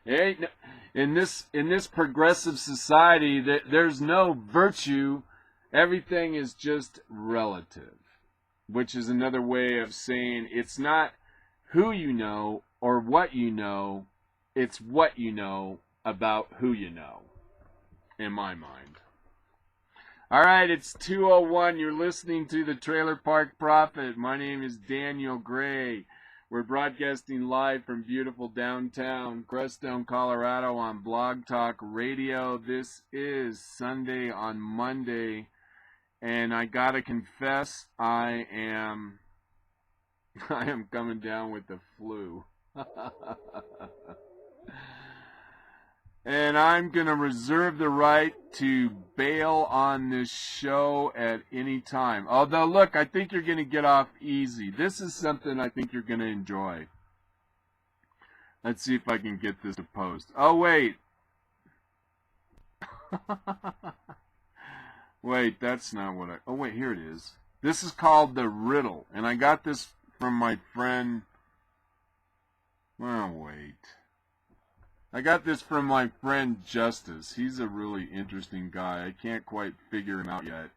In this progressive society, there's no virtue. Everything is just relative, which is another way of saying it's not who you know or what you know, it's what you know about who you know, in my mind. All right, it's 2:01. You're listening to the Trailer Park Prophet. My name is Daniel Gray. We're broadcasting live from beautiful downtown Crestone, Colorado on Blog Talk Radio. This is Sunday on Monday, and I gotta confess, I am coming down with the flu. And I'm going to reserve the right to bail on this show at any time. Although, look, I think you're going to get off easy. This is something I think you're going to enjoy. Let's see if I can get this to post. Oh, wait. Wait, that's not what I... Oh, wait, here it is. This is called The Riddle. And I got this from my friend... Oh, wait. I got this from my friend Justice. He's a really interesting guy. I can't quite figure him out yet.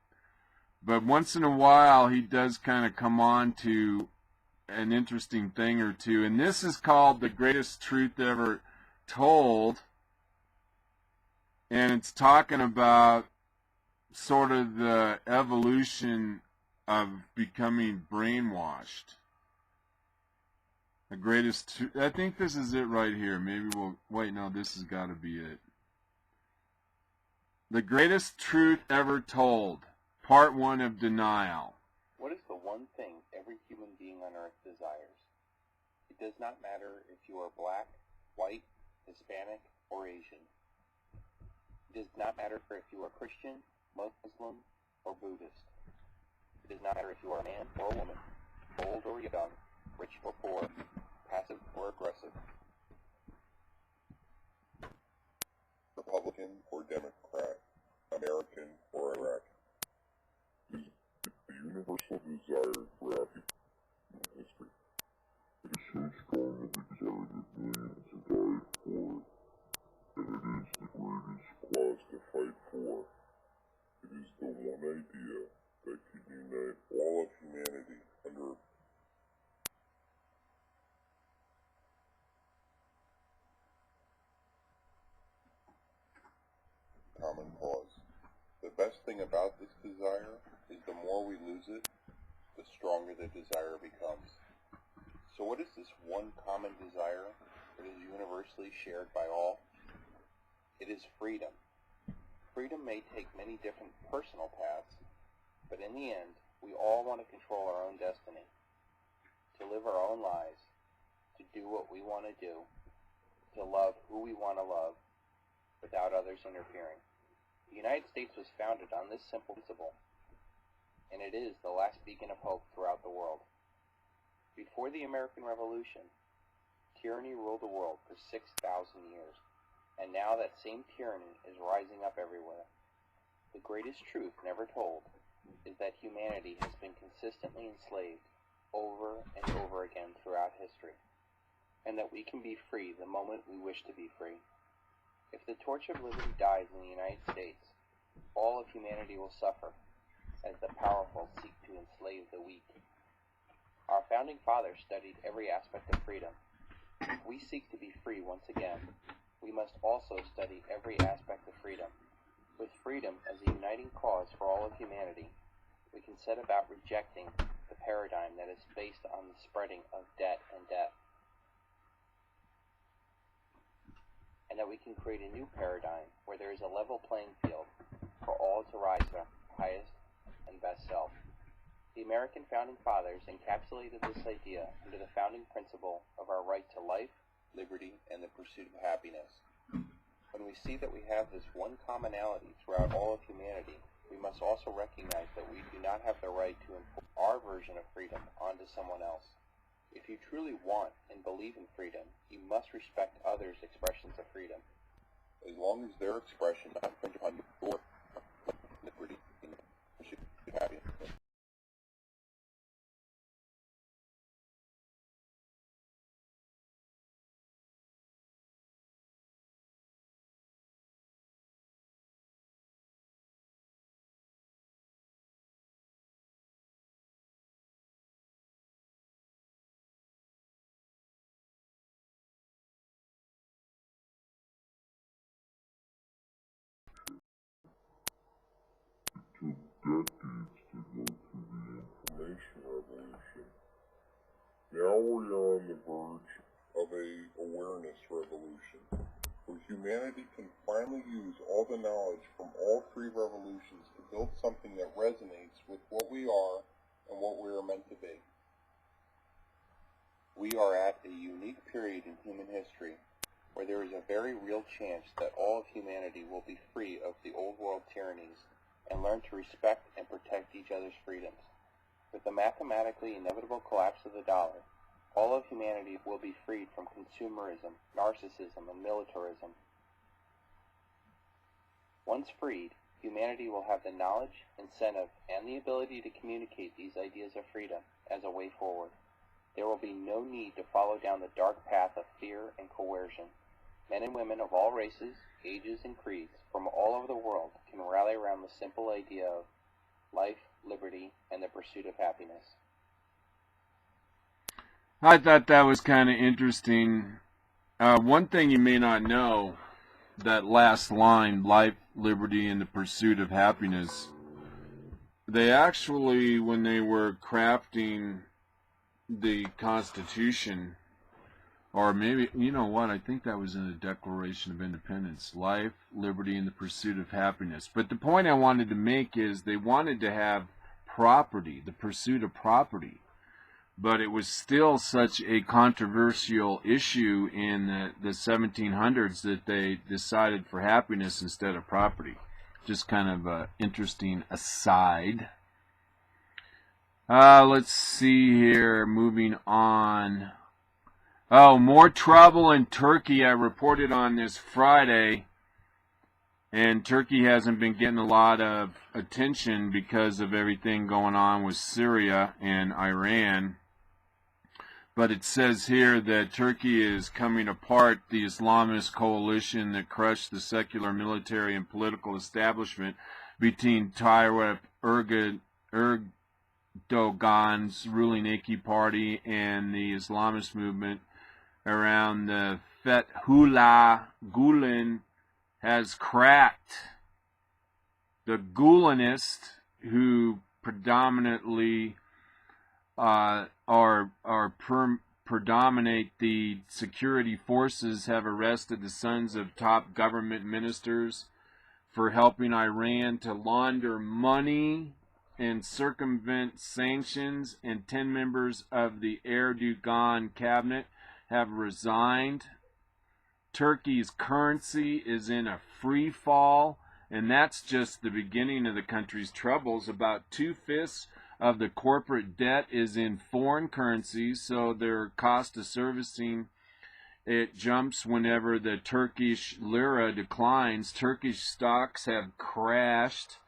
But once in a while, he does kind of come on to an interesting thing or two. And this is called The Greatest Truth Ever Told. And it's talking about sort of the evolution of becoming brainwashed. The greatest, I think this is it right here. Maybe we'll, wait, no, this has got to be it. The Greatest Truth Ever Told, Part 1 of Denial. What is the one thing every human being on earth desires? It does not matter if you are black, white, Hispanic, or Asian. It does not matter if you are Christian, Muslim, or Buddhist. It does not matter if you are a man or a woman, old or young, rich or poor, passive or aggressive. Republican or Democrat, American or Iraqi. The universal desire for happiness in history. It is so strong that we desire that millions have died for it, and it is the greatest cause to fight for. It is the one idea that can unite all of humanity under a common cause. The best thing about this desire is the more we lose it, the stronger the desire becomes. So what is this one common desire that is universally shared by all? It is freedom. Freedom may take many different personal paths, but in the end, we all want to control our own destiny, to live our own lives, to do what we want to do, to love who we want to love, without others interfering. The United States was founded on this simple principle, and it is the last beacon of hope throughout the world. Before the American Revolution, tyranny ruled the world for 6,000 years, and now that same tyranny is rising up everywhere. The greatest truth never told is that humanity has been consistently enslaved over and over again throughout history, and that we can be free the moment we wish to be free. If the torch of liberty dies in the United States, all of humanity will suffer, as the powerful seek to enslave the weak. Our founding fathers studied every aspect of freedom. If we seek to be free once again, we must also study every aspect of freedom. With freedom as a uniting cause for all of humanity, we can set about rejecting the paradigm that is based on the spreading of debt and death. and that we can create a new paradigm where there is a level playing field for all to rise to their highest and best self. The American Founding Fathers encapsulated this idea under the founding principle of our right to life, liberty, and the pursuit of happiness. When we see that we have this one commonality throughout all of humanity, we must also recognize that we do not have the right to impose our version of freedom onto someone else. If you truly want and believe in freedom, you must respect others' expressions of freedom, as long as their expression not infringe upon your liberty and the pursuit of happiness. Took decades to go through the information revolution. Now we are on the verge of a awareness revolution, where humanity can finally use all the knowledge from all three revolutions to build something that resonates with what we are and what we are meant to be. We are at a unique period in human history where there is a very real chance that all of humanity will be free of the old world tyrannies and learn to respect and protect each other's freedoms. With the mathematically inevitable collapse of the dollar, all of humanity will be freed from consumerism, narcissism, and militarism. Once freed, humanity will have the knowledge, incentive, and the ability to communicate these ideas of freedom as a way forward. There will be no need to follow down the dark path of fear and coercion. Men and women of all races, ages, and creeds from all over the world can rally around the simple idea of life, liberty, and the pursuit of happiness. I thought that was kind of interesting. One thing you may not know, that last line, life, liberty, and the pursuit of happiness, they actually, when they were crafting the Constitution, or maybe, you know what, I think that was in the Declaration of Independence, life, liberty, and the pursuit of happiness. But the point I wanted to make is they wanted to have property, the pursuit of property. But it was still such a controversial issue in the 1700s that they decided for happiness instead of property. Just kind of an interesting aside. Let's see here, moving on. Oh, more trouble in Turkey. I reported on this Friday, and Turkey hasn't been getting a lot of attention because of everything going on with Syria and Iran. But it says here that Turkey is coming apart, the Islamist coalition that crushed the secular military and political establishment between Tayyip Erdogan's ruling AK party and the Islamist movement around the Fethullah Gulen has cracked. The Gulenists, who predominantly predominate the security forces, have arrested the sons of top government ministers for helping Iran to launder money and circumvent sanctions, and 10 members of the Erdogan cabinet have resigned. Turkey's currency is in a free fall, and that's just the beginning of the country's troubles. About 2/5 of the corporate debt is in foreign currencies, so their cost of servicing it jumps whenever the Turkish lira declines. Turkish stocks have crashed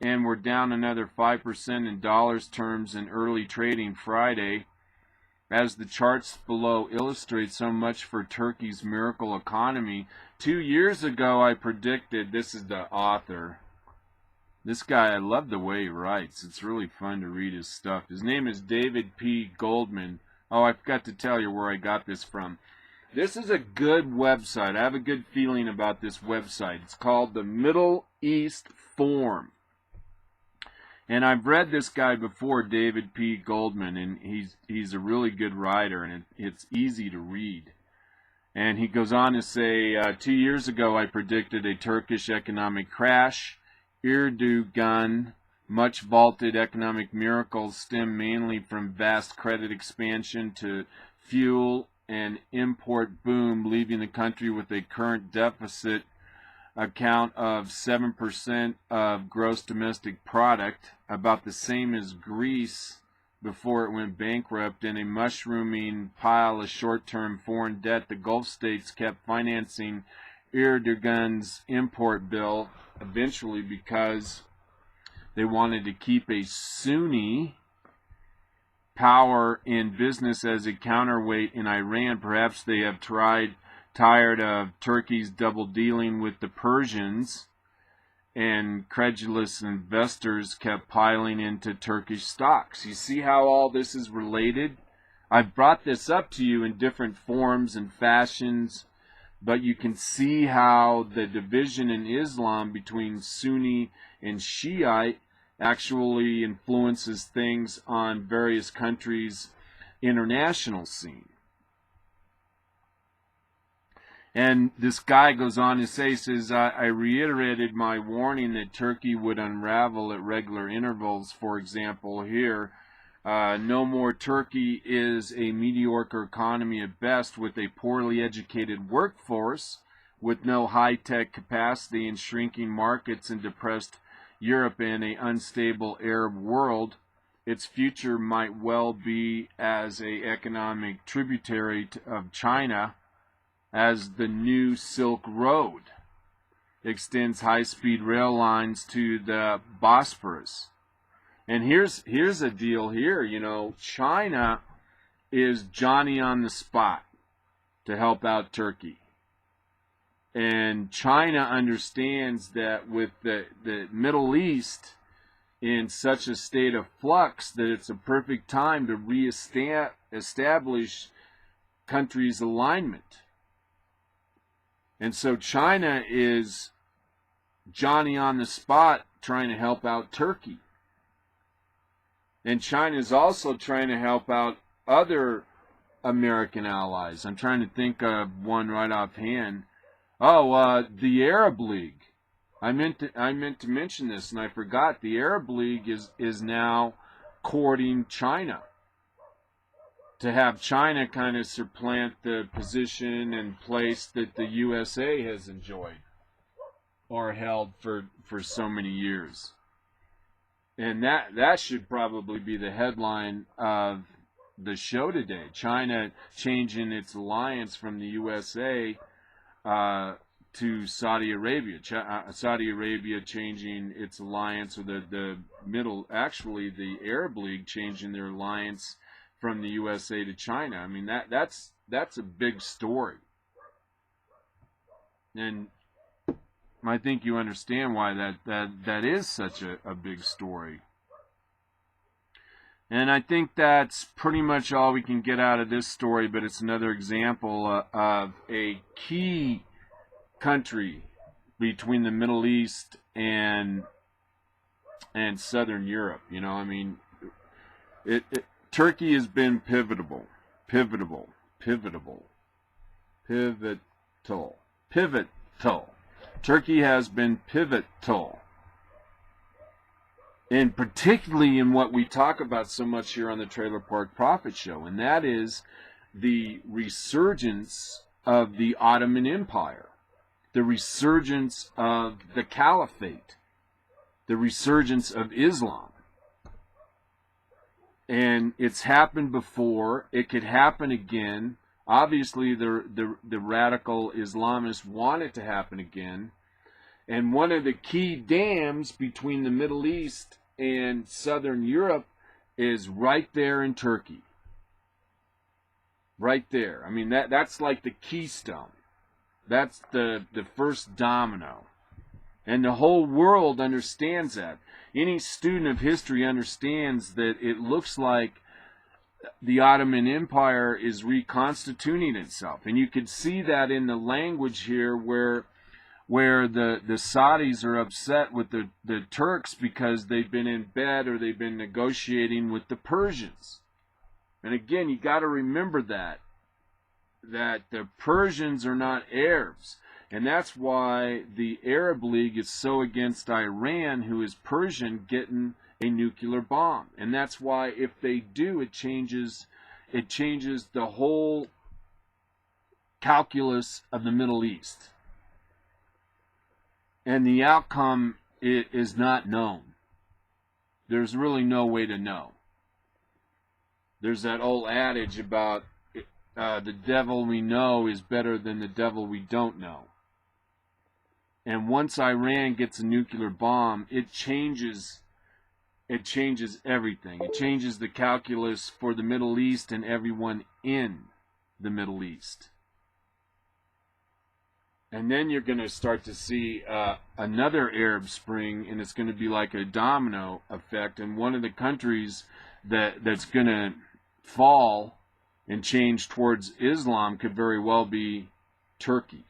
and were down another 5% in dollars terms in early trading Friday. As the charts below illustrate, so much for Turkey's miracle economy. 2 years ago, I predicted, this is the author. This guy, I love the way he writes. It's really fun to read his stuff. His name is David P. Goldman. Oh, I forgot to tell you where I got this from. This is a good website. I have a good feeling about this website. It's called the Middle East Forum. And I've read this guy before, David P. Goldman, and he's a really good writer, and it's easy to read. And he goes on to say, 2 years ago I predicted a Turkish economic crash. Erdogan, much vaulted economic miracles stem mainly from vast credit expansion to fuel and import boom, leaving the country with a current deficit account of 7% of gross domestic product, about the same as Greece before it went bankrupt, and a mushrooming pile of short-term foreign debt. The Gulf states kept financing Erdogan's import bill, eventually because they wanted to keep a Sunni power in business as a counterweight in Iran. Perhaps they have tired of Turkey's double dealing with the Persians, and credulous investors kept piling into Turkish stocks. You see how all this is related? I've brought this up to you in different forms and fashions, but you can see how the division in Islam between Sunni and Shiite actually influences things on various countries' international scene. And this guy goes on to say, I reiterated my warning that Turkey would unravel at regular intervals. For example, here, no more. Turkey is a mediocre economy at best, with a poorly educated workforce, with no high-tech capacity and shrinking markets in depressed Europe and an unstable Arab world. Its future might well be as an economic tributary of China, as the new Silk Road extends high-speed rail lines to the Bosphorus. And here's a deal here, China is Johnny on the spot to help out Turkey. And China understands that with the Middle East in such a state of flux, that it's a perfect time to reestablish countries' alignment. And so China is Johnny on the spot trying to help out Turkey. And China is also trying to help out other American allies. I'm trying to think of one right offhand. The Arab League. I meant to mention this and I forgot. The Arab League is now courting China, to have China kind of supplant the position and place that the USA has enjoyed or held for so many years. And that should probably be the headline of the show today. China changing its alliance from the USA to Saudi Arabia. Saudi Arabia changing its alliance, or the Arab League changing their alliance from the USA to China. I mean, that's a big story. And I think you understand why that is such a big story. And I think that's pretty much all we can get out of this story, but it's another example of a key country between the Middle East and Southern Europe. Turkey has been pivotal. Turkey has been pivotal. And particularly in what we talk about so much here on the Trailer Park Prophet Show, and that is the resurgence of the Ottoman Empire, the resurgence of the Caliphate, the resurgence of Islam. And it's happened before. It could happen again. Obviously, the radical Islamists want it to happen again. And one of the key dams between the Middle East and Southern Europe is right there in Turkey. Right there. I mean, that's like the keystone. That's the first domino. And the whole world understands that. Any student of history understands that it looks like the Ottoman Empire is reconstituting itself. And you could see that in the language here where the Saudis are upset with the Turks because they've been in bed or they've been negotiating with the Persians. And again, you got to remember that. the Persians are not Arabs. And that's why the Arab League is so against Iran, who is Persian, getting a nuclear bomb. And that's why if they do, it changes the whole calculus of the Middle East. And the outcome is not known. There's really no way to know. There's that old adage about the devil we know is better than the devil we don't know. And once Iran gets a nuclear bomb, it changes everything. It changes the calculus for the Middle East and everyone in the Middle East. And then you're going to start to see another Arab Spring, and it's going to be like a domino effect. And one of the countries that's going to fall and change towards Islam could very well be Turkey.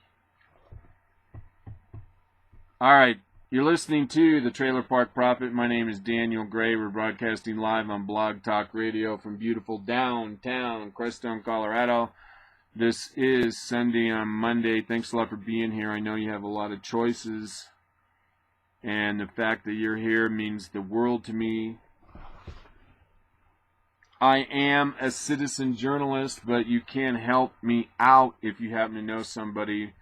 All right, you're listening to the Trailer Park Prophet. My name is Daniel Gray. We're broadcasting live on Blog Talk Radio from beautiful downtown Crestone, Colorado. This is Sunday on Monday. Thanks a lot for being here. I know you have a lot of choices, and the fact that you're here means the world to me. I am a citizen journalist, but you can help me out if you happen to know somebody,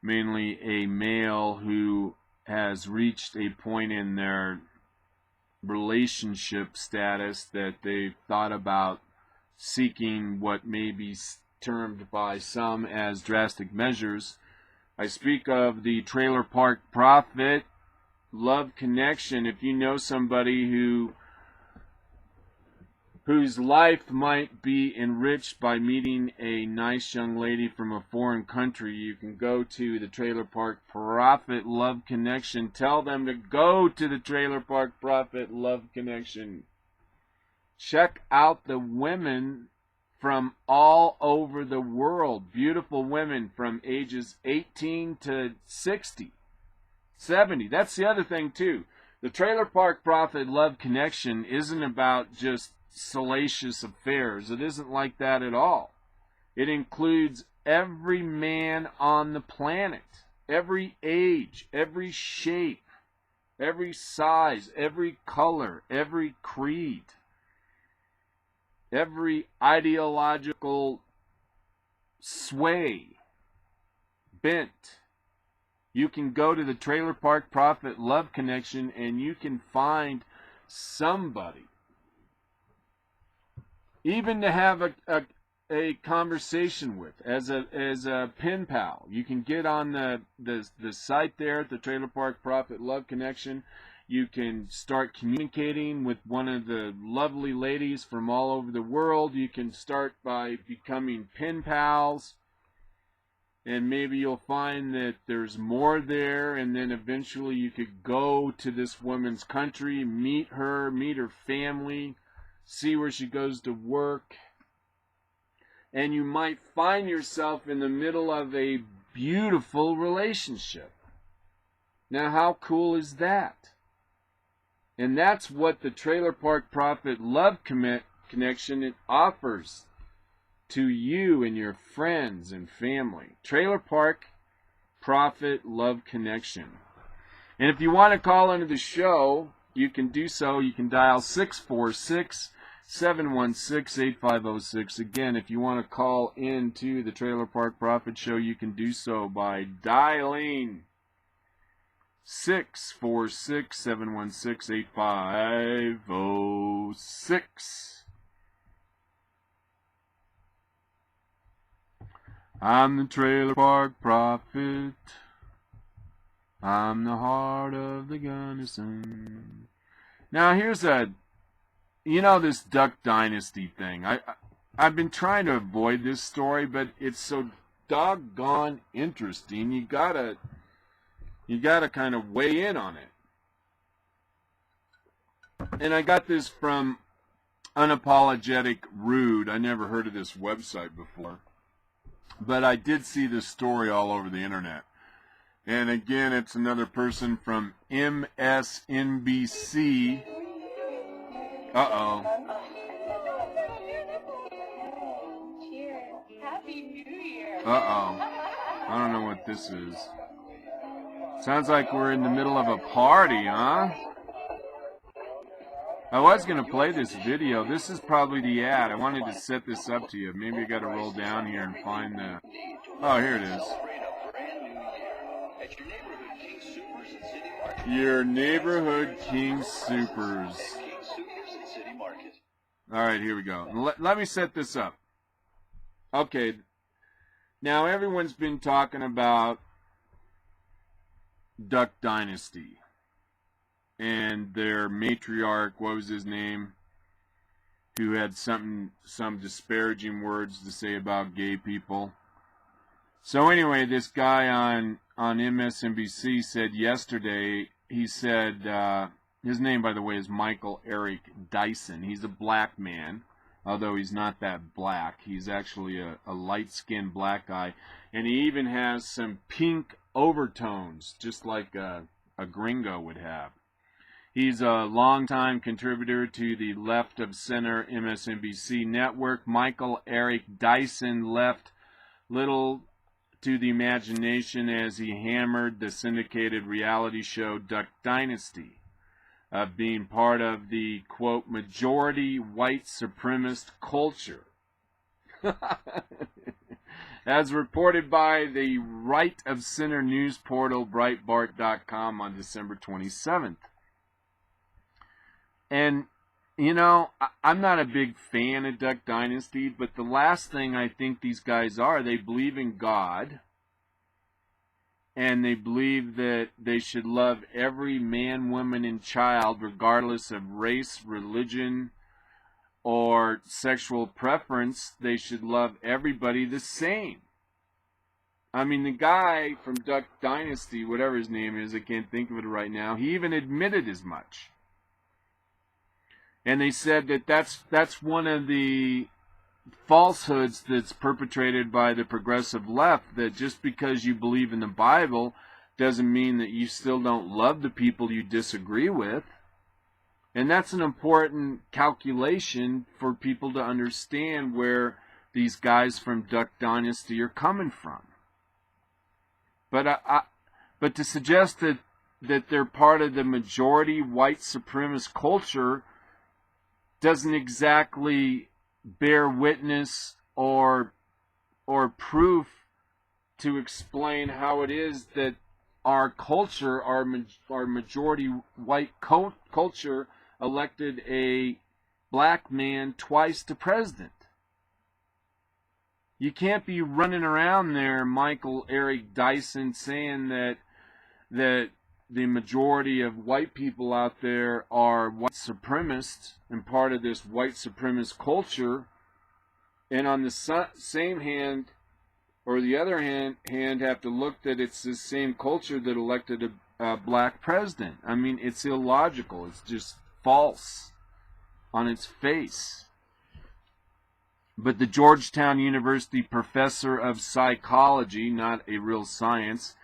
mainly a male, who has reached a point in their relationship status that they've thought about seeking what may be termed by some as drastic measures. I speak of the Trailer Park Prophet Love Connection. If you know somebody whose life might be enriched by meeting a nice young lady from a foreign country, you can go to the Trailer Park Prophet Love Connection. Tell them to go to the Trailer Park Prophet Love Connection. Check out the women from all over the world. Beautiful women from ages 18 to 60, 70. That's the other thing, too. The Trailer Park Prophet Love Connection isn't about just salacious affairs. It isn't like that at all. It includes every man on the planet, every age, every shape, every size, every color, every creed, every ideological sway, bent. You can go to the Trailer Park Prophet Love Connection and you can find somebody, even to have a conversation with, as a pen pal. You can get on the site there at the Trailer Park Prophet Love Connection. You can start communicating with one of the lovely ladies from all over the world. You can start by becoming pen pals, and maybe you'll find that there's more there, and then eventually you could go to this woman's country, meet her family, see where she goes to work, and you might find yourself in the middle of a beautiful relationship. Now, how cool is that? And that's what the Trailer Park Prophet Love Connection offers to you and your friends and family. Trailer Park Prophet Love Connection. And if you want to call into the show, you can do so. You can dial 646-716-8506. Again, if you want to call into the Trailer Park Prophet Show, you can do so by dialing 646-716-8506. I'm the Trailer Park Prophet. I'm the heart of the Gunnison. Now here's this Duck Dynasty thing. I've been trying to avoid this story, but it's so doggone interesting. You gotta kind of weigh in on it. And I got this from Unapologetic Rude. I never heard of this website before, but I did see this story all over the internet. And again, it's another person from MSNBC. Uh-oh. Cheers. Happy Uh-oh. I don't know what this is. Sounds like we're in the middle of a party, huh? I was going to play this video. This is probably the ad. I wanted to set this up to you. Maybe I got to roll down here and find the... Oh, here it is. Your neighborhood King Supers. All right, here we go. Let me set this up. Okay. Now, everyone's been talking about Duck Dynasty and their matriarch, what was his name, who had some disparaging words to say about gay people. So anyway, this guy on MSNBC said yesterday, he said, his name, by the way, is Michael Eric Dyson. He's a black man, although he's not that black. He's actually a light-skinned black guy, and he even has some pink overtones, just like a gringo would have. He's a longtime contributor to the left of center MSNBC network. Michael Eric Dyson left little to the imagination as he hammered the syndicated reality show Duck Dynasty, being part of the, quote, majority white supremacist culture. As reported by the right of center news portal Breitbart.com on December 27th. And, you know, I'm not a big fan of Duck Dynasty, but the last thing I think these guys are, they believe in God, and they believe that they should love every man, woman, and child, regardless of race, religion, or sexual preference. They should love everybody the same. I mean, the guy from Duck Dynasty, whatever his name is, I can't think of it right now, he even admitted as much. And they said that that's one of the falsehoods that's perpetrated by the progressive left, that just because you believe in the Bible doesn't mean that you still don't love the people you disagree with. And that's an important calculation for people to understand where these guys from Duck Dynasty are coming from. But to suggest that they're part of the majority white supremacist culture doesn't exactly bear witness or proof to explain how it is that our culture, our majority white culture, elected a black man twice to president. You can't be running around there, Michael Eric Dyson, saying that the majority of white people out there are white supremacists and part of this white supremacist culture, and on the same hand, or the other hand, have to look that it's the same culture that elected a black president. I mean, it's illogical. It's just false on its face. But the Georgetown University professor of psychology, not a real science,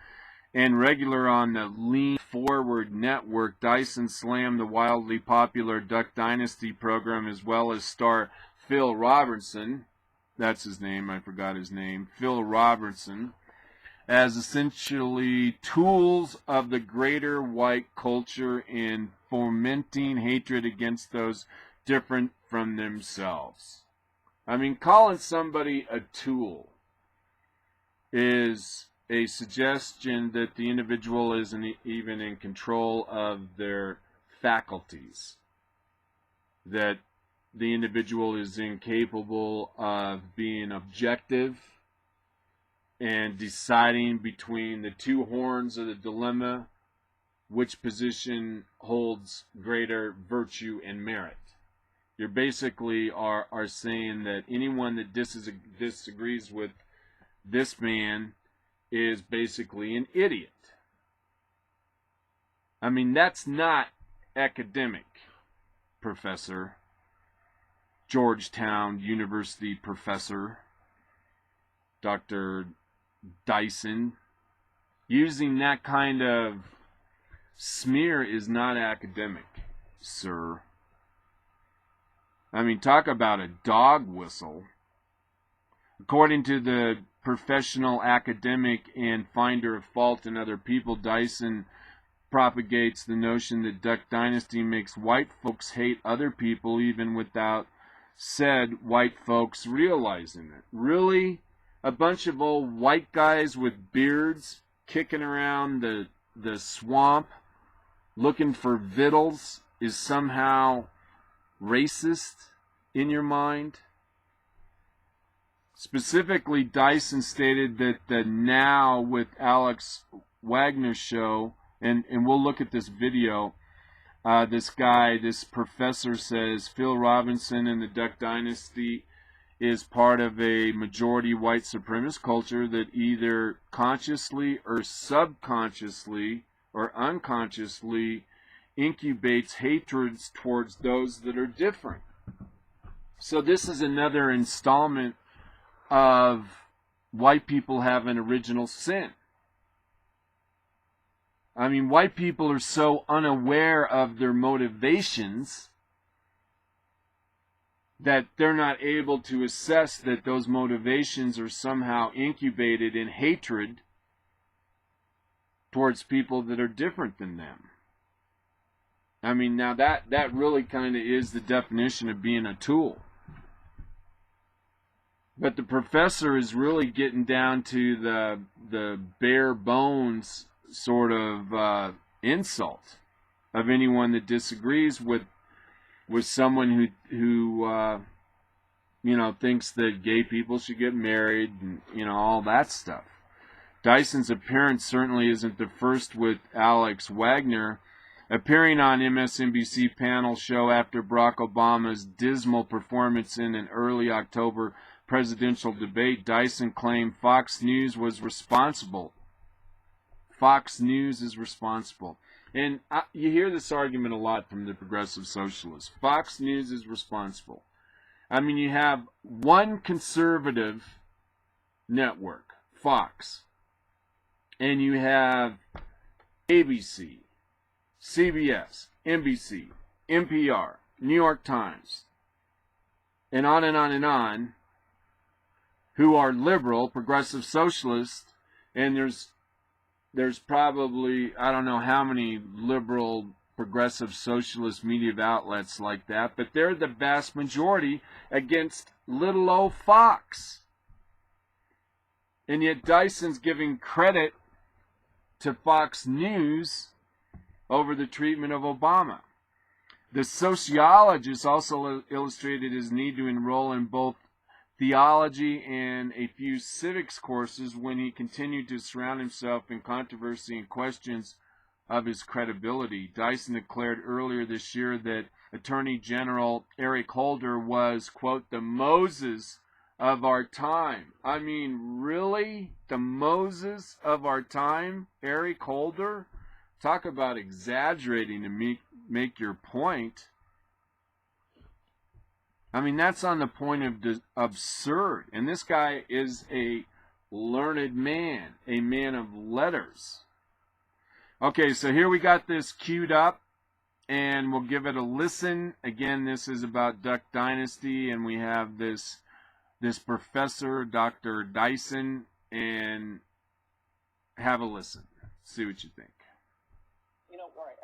and regular on the Lean Forward network, Dyson slammed the wildly popular Duck Dynasty program, as well as star Phil Robertson, that's his name, I forgot his name, Phil Robertson, as essentially tools of the greater white culture in fomenting hatred against those different from themselves. I mean, calling somebody a tool is a suggestion that the individual isn't even in control of their faculties, that the individual is incapable of being objective and deciding between the two horns of the dilemma, which position holds greater virtue and merit. You basically are saying that anyone that disagrees with this man is basically an idiot. I mean, that's not academic, Professor. Georgetown University professor, Dr. Dyson. Using that kind of smear is not academic, sir. I mean, talk about a dog whistle. According to the professional academic and finder of fault in other people, Dyson propagates the notion that Duck Dynasty makes white folks hate other people even without said white folks realizing it. Really? A bunch of old white guys with beards kicking around the swamp looking for victuals is somehow racist in your mind? Specifically, Dyson stated that the Now with Alex Wagner show, and we'll look at this video, this professor says Phil Robinson and the Duck Dynasty is part of a majority white supremacist culture that either consciously or subconsciously or unconsciously incubates hatreds towards those that are different. So this is another installment of white people have an original sin. I mean, white people are so unaware of their motivations that they're not able to assess that those motivations are somehow incubated in hatred towards people that are different than them. I mean, now that really kind of is the definition of being a tool. But the professor is really getting down to the bare bones sort of insult of anyone that disagrees with someone who thinks that gay people should get married and all that stuff. Dyson's appearance certainly isn't the first with Alex Wagner. Appearing on MSNBC panel show after Barack Obama's dismal performance in an early October presidential debate, Dyson claimed Fox News was responsible. Fox News is responsible. And you hear this argument a lot from the progressive socialists. Fox News is responsible. I mean, you have one conservative network, Fox, and you have ABC, CBS, NBC, NPR, New York Times, and on and on and on, who are liberal, progressive socialists, and there's probably, I don't know how many liberal, progressive, socialist media outlets like that, but they're the vast majority against little old Fox. And yet Dyson's giving credit to Fox News over the treatment of Obama. The sociologist also illustrated his need to enroll in both theology and a few civics courses when he continued to surround himself in controversy and questions of his credibility. Dyson declared earlier this year that Attorney General Eric Holder was, quote, the Moses of our time. I mean, really? The Moses of our time? Eric Holder? Talk about exaggerating to make your point. I mean, that's on the point of absurd. And this guy is a learned man, a man of letters. Okay, so here we got this queued up, and we'll give it a listen. Again, this is about Duck Dynasty, and we have this professor, Dr. Dyson, and have a listen. See what you think. All right,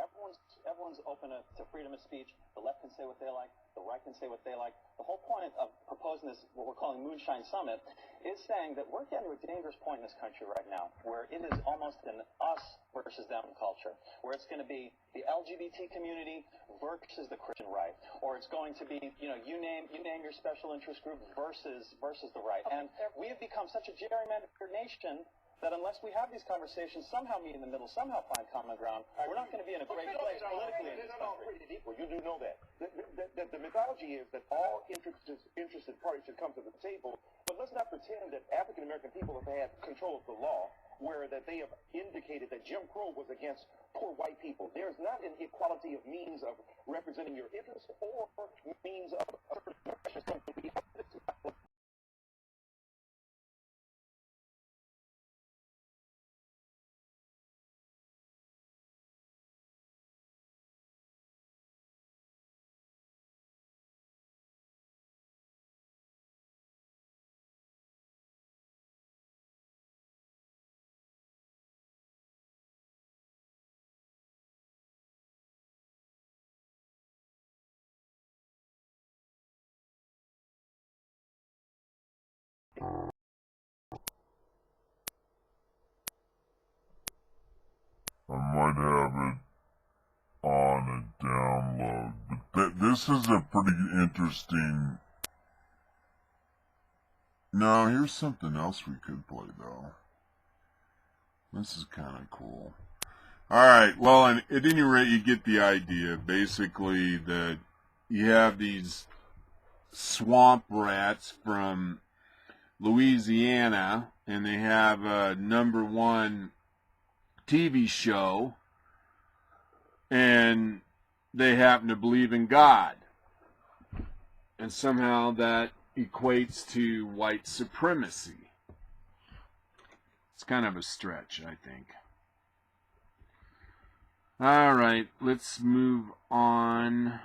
everyone's open to freedom of speech. The left can say what they like. The right can say what they like. The whole point of proposing this, what we're calling Moonshine Summit, is saying that we're getting to a dangerous point in this country right now, where it is almost an us versus them culture, where it's going to be the LGBT community versus the Christian right, or it's going to be, you name your special interest group versus the right. And we have become such a gerrymandered nation that unless we have these conversations, somehow meet in the middle, somehow find common ground, we're not going to be in a great place politically in this country. You do know that. The mythology is that all interested parties should come to the table, but let's not pretend that African American people have had control of the law, where that they have indicated that Jim Crow was against poor white people. There's not an equality of means of representing your interests or means of I might have it on a download, but this is a pretty interesting. No, here's something else we could play though. This is kind of cool. Alright, well, at any rate, you get the idea. Basically, that you have these swamp rats from Louisiana, and they have a #1 TV show, and they happen to believe in God. And somehow that equates to white supremacy. It's kind of a stretch, I think. All right, let's move on.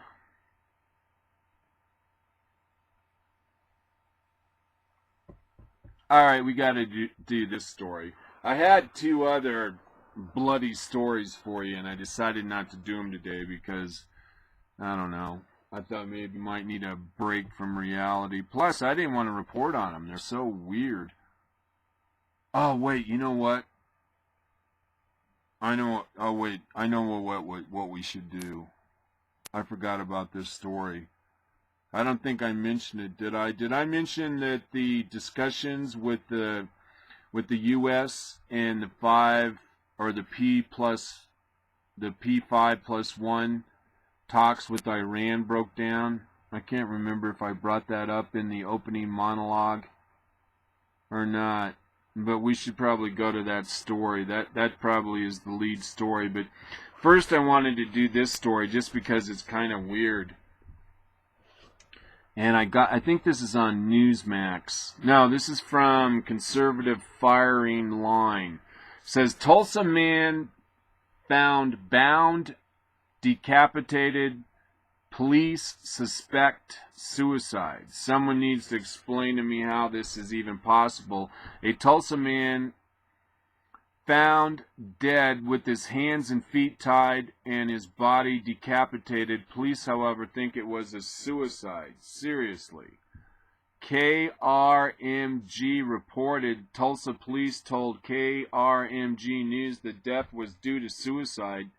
All right, we got to do this story. I had 2 other bloody stories for you, and I decided not to do them today because, I don't know, I thought maybe you might need a break from reality. Plus, I didn't want to report on them. They're so weird. Oh, wait, you know what? I know. Oh wait, I know what we should do. I forgot about this story. I don't think I mentioned it, did I? Did I mention that the discussions with the U.S. and the P5+1 talks with Iran broke down? I can't remember if I brought that up in the opening monologue or not. But we should probably go to that story. That probably is the lead story. But first I wanted to do this story just because it's kind of weird. And I think this is on Newsmax. No, this is from Conservative Firing Line. It says Tulsa man found bound, decapitated, police suspect suicide. Someone needs to explain to me how this is even possible. A Tulsa man found dead with his hands and feet tied and his body decapitated. Police, however, think it was a suicide. Seriously. KRMG reported Tulsa police told KRMG News the death was due to suicide.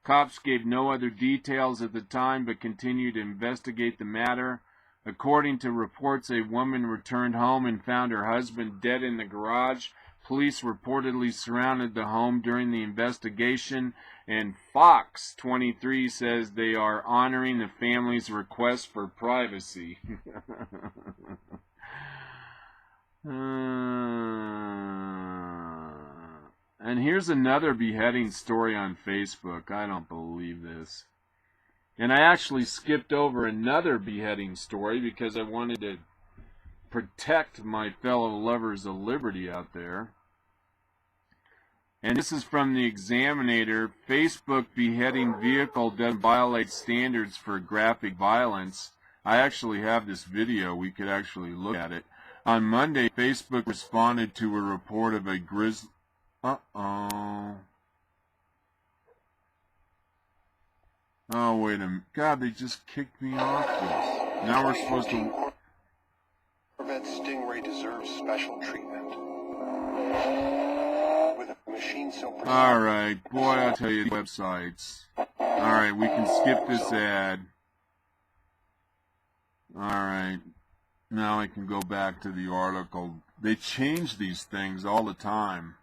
Cops gave no other details at the time but continued to investigate the matter. According to reports, a woman returned home and found her husband dead in the garage. Police reportedly surrounded the home during the investigation, and Fox 23 says they are honoring the family's request for privacy. And here's another beheading story on Facebook. I don't believe this. And I actually skipped over another beheading story because I wanted to protect my fellow lovers of liberty out there. And this is from the Examiner. Facebook beheading vehicle doesn't violate standards for graphic violence. I actually have this video. We could actually look at it. On Monday, Facebook responded to a report of a grizzly... Uh-oh. Oh, wait a minute. God, they just kicked me off this. Now we're supposed to... Corvette Stingray deserves special treatment. With a machine so precise. Alright, boy, I'll tell you, websites. Alright, we can skip this ad. Alright. Now I can go back to the article. They change these things all the time.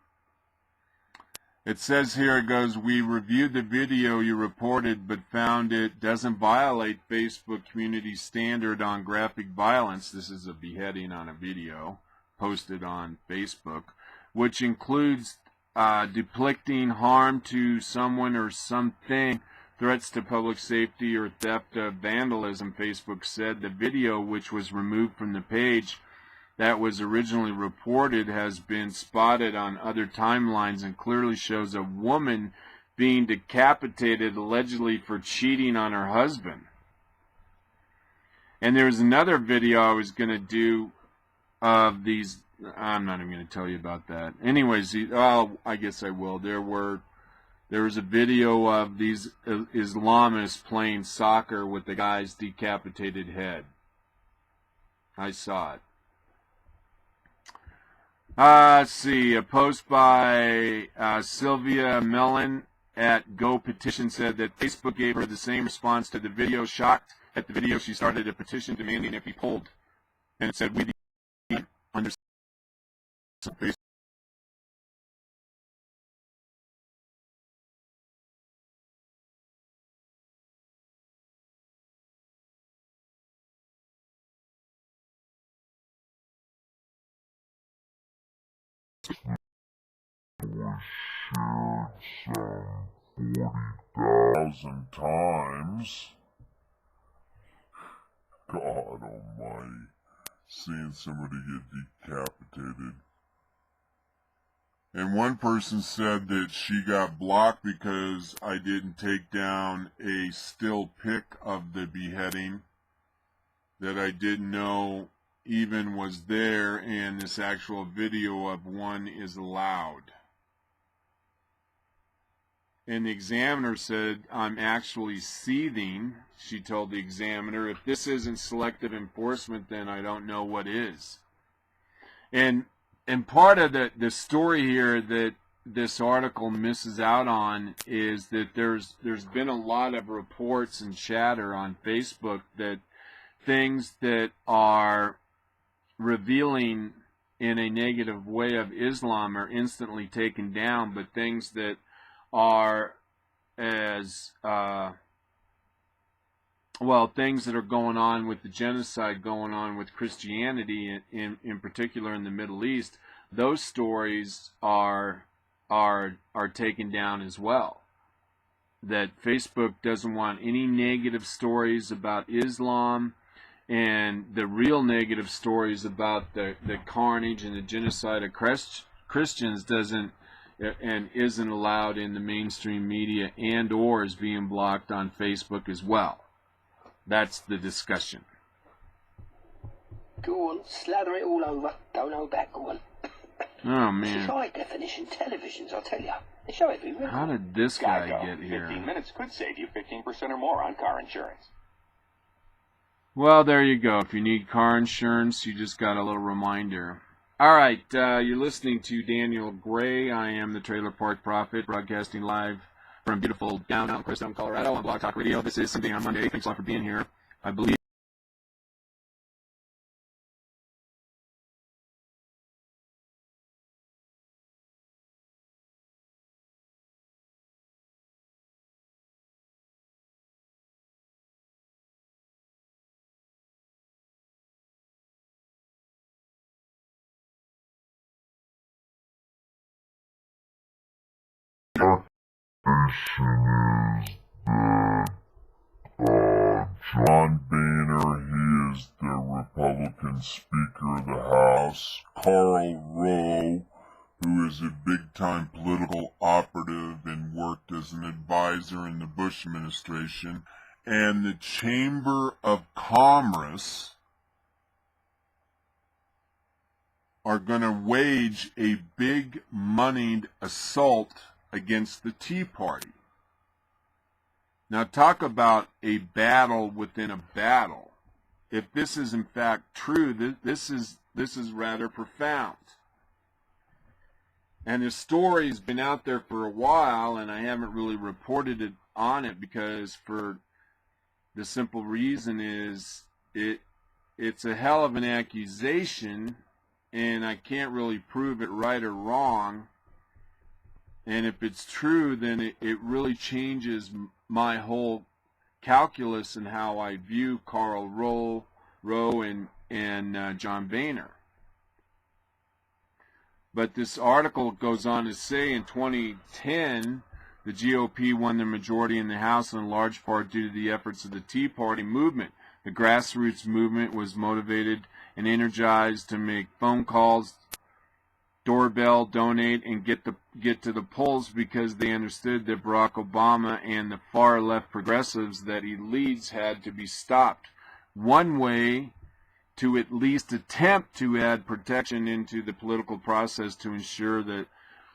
It says here, it goes, we reviewed the video you reported but found it doesn't violate Facebook community standard on graphic violence. This is a beheading on a video posted on Facebook, which includes depicting harm to someone or something, threats to public safety, or theft of vandalism, Facebook said. The video, which was removed from the page that was originally reported, has been spotted on other timelines and clearly shows a woman being decapitated allegedly for cheating on her husband. And there's another video I was going to do of these. I'm not even going to tell you about that. Anyways, I guess I will. There was a video of these Islamists playing soccer with the guy's decapitated head. I saw it. Let's see, a post by Sylvia Mellon at Go Petition said that Facebook gave her the same response to the video. Shocked at the video, she started a petition demanding it be pulled. And it said, we understand Facebook. Was shared some 40,000 times. God almighty. Seeing somebody get decapitated. And one person said that she got blocked because I didn't take down a still pic of the beheading that I didn't know even was there, and this actual video of one is allowed. And the examiner said, I'm actually seething. She told the examiner, if this isn't selective enforcement, then I don't know what is. And part of the story here that this article misses out on is that there's been a lot of reports and chatter on Facebook that things that are revealing in a negative way of Islam are instantly taken down, but things that are as things that are going on with the genocide going on with Christianity in particular in the Middle East, those stories are taken down as well. That Facebook doesn't want any negative stories about Islam, and the real negative stories about the carnage and the genocide of Christians isn't allowed in the mainstream media, and or is being blocked on Facebook as well. That's the discussion. Go on, slather it all over. Don't hold back, go on. Oh, man. This is high definition televisions, I'll tell you. They show every room. How did this guy get here? 15 minutes could save you 15% or more on car insurance. Well, there you go. If you need car insurance, you just got a little reminder. All right, you're listening to Daniel Gray. I am the Trailer Park Prophet, broadcasting live from beautiful downtown Crestone, Colorado on Blog Talk Radio. This is Sunday on Monday. Thanks a lot for being here. I believe is that John Boehner, he is the Republican Speaker of the House. Karl Rove, who is a big-time political operative and worked as an advisor in the Bush administration, and the Chamber of Commerce are going to wage a big moneyed assault against the Tea Party. Now talk about a battle within a battle. If this is in fact true, this is rather profound. And the story's been out there for a while, and I haven't really reported it on it because for the simple reason is it's a hell of an accusation, and I can't really prove it right or wrong. And if it's true, then it really changes my whole calculus and how I view Karl Rove and John Boehner. But this article goes on to say in 2010, the GOP won the majority in the House in large part due to the efforts of the Tea Party movement. The grassroots movement was motivated and energized to make phone calls, doorbell, donate, and get to the polls because they understood that Barack Obama and the far left progressives that he leads had to be stopped. One way to at least attempt to add protection into the political process to ensure that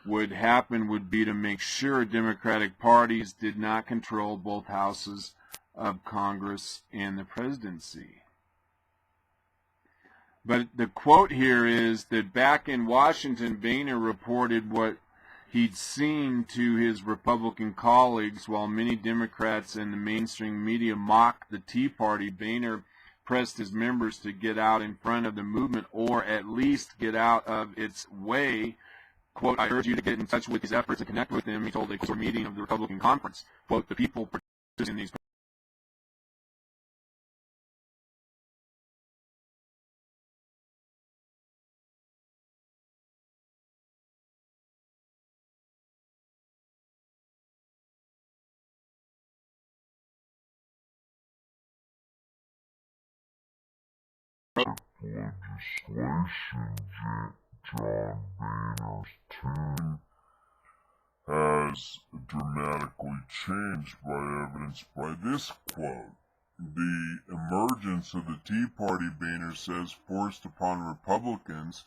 would happen would be to make sure Democratic parties did not control both houses of Congress and the presidency. But the quote here is that back in Washington, Boehner reported what he'd seen to his Republican colleagues while many Democrats and the mainstream media mocked the Tea Party. Boehner pressed his members to get out in front of the movement or at least get out of its way. Quote, I urge you to get in touch with these efforts and connect with them, he told a core meeting of the Republican conference. Quote, the people participating in these legislation, John Boehner's tune has dramatically changed by evidenced by this quote. The emergence of the Tea Party, Boehner says, forced upon Republicans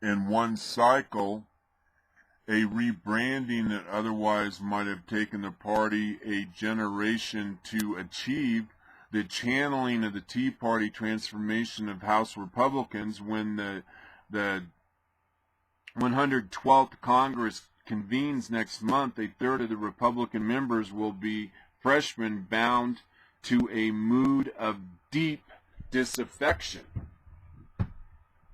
in one cycle a rebranding that otherwise might have taken the party a generation to achieve. The channeling of the Tea Party transformation of House Republicans when the 112th Congress convenes next month, a third of the Republican members will be freshmen bound to a mood of deep disaffection.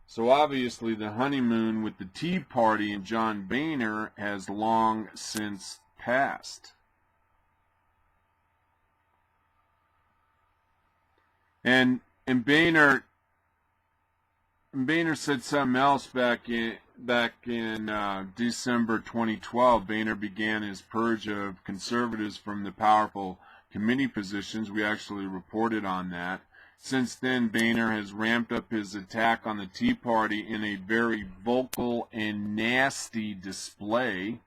So obviously the honeymoon with the Tea Party and John Boehner has long since passed. And Boehner said something else back in December 2012. Boehner began his purge of conservatives from the powerful committee positions. We actually reported on that. Since then, Boehner has ramped up his attack on the Tea Party in a very vocal and nasty display.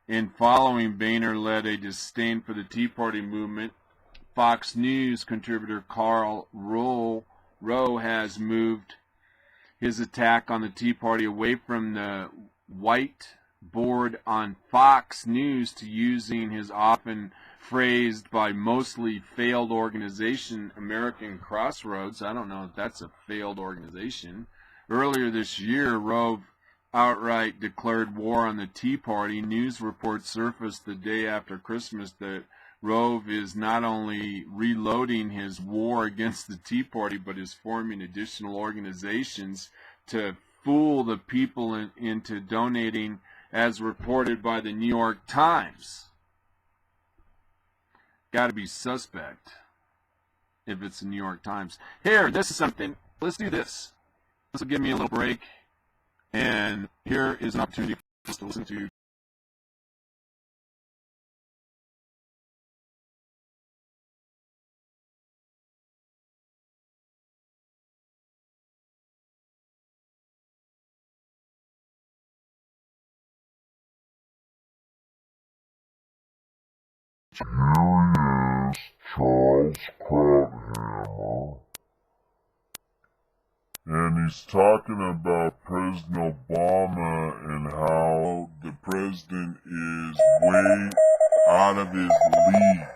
In following, Boehner led a disdain for the Tea Party movement. Fox News contributor Karl Rowe has moved his attack on the Tea Party away from the whiteboard on Fox News to using his often phrased by mostly failed organization, American Crossroads. I don't know if that's a failed organization. Earlier this year, Rowe outright declared war on the Tea Party. News reports surfaced the day after Christmas that Rove is not only reloading his war against the Tea Party, but is forming additional organizations to fool the people into donating, as reported by the New York Times. Got to be suspect if it's the New York Times. Here, this is something. Let's do this. This will give me a little break. And here is an opportunity for us to listen to Here he is, Charles Krauthammer, and he's talking about President Obama and how the president is way out of his league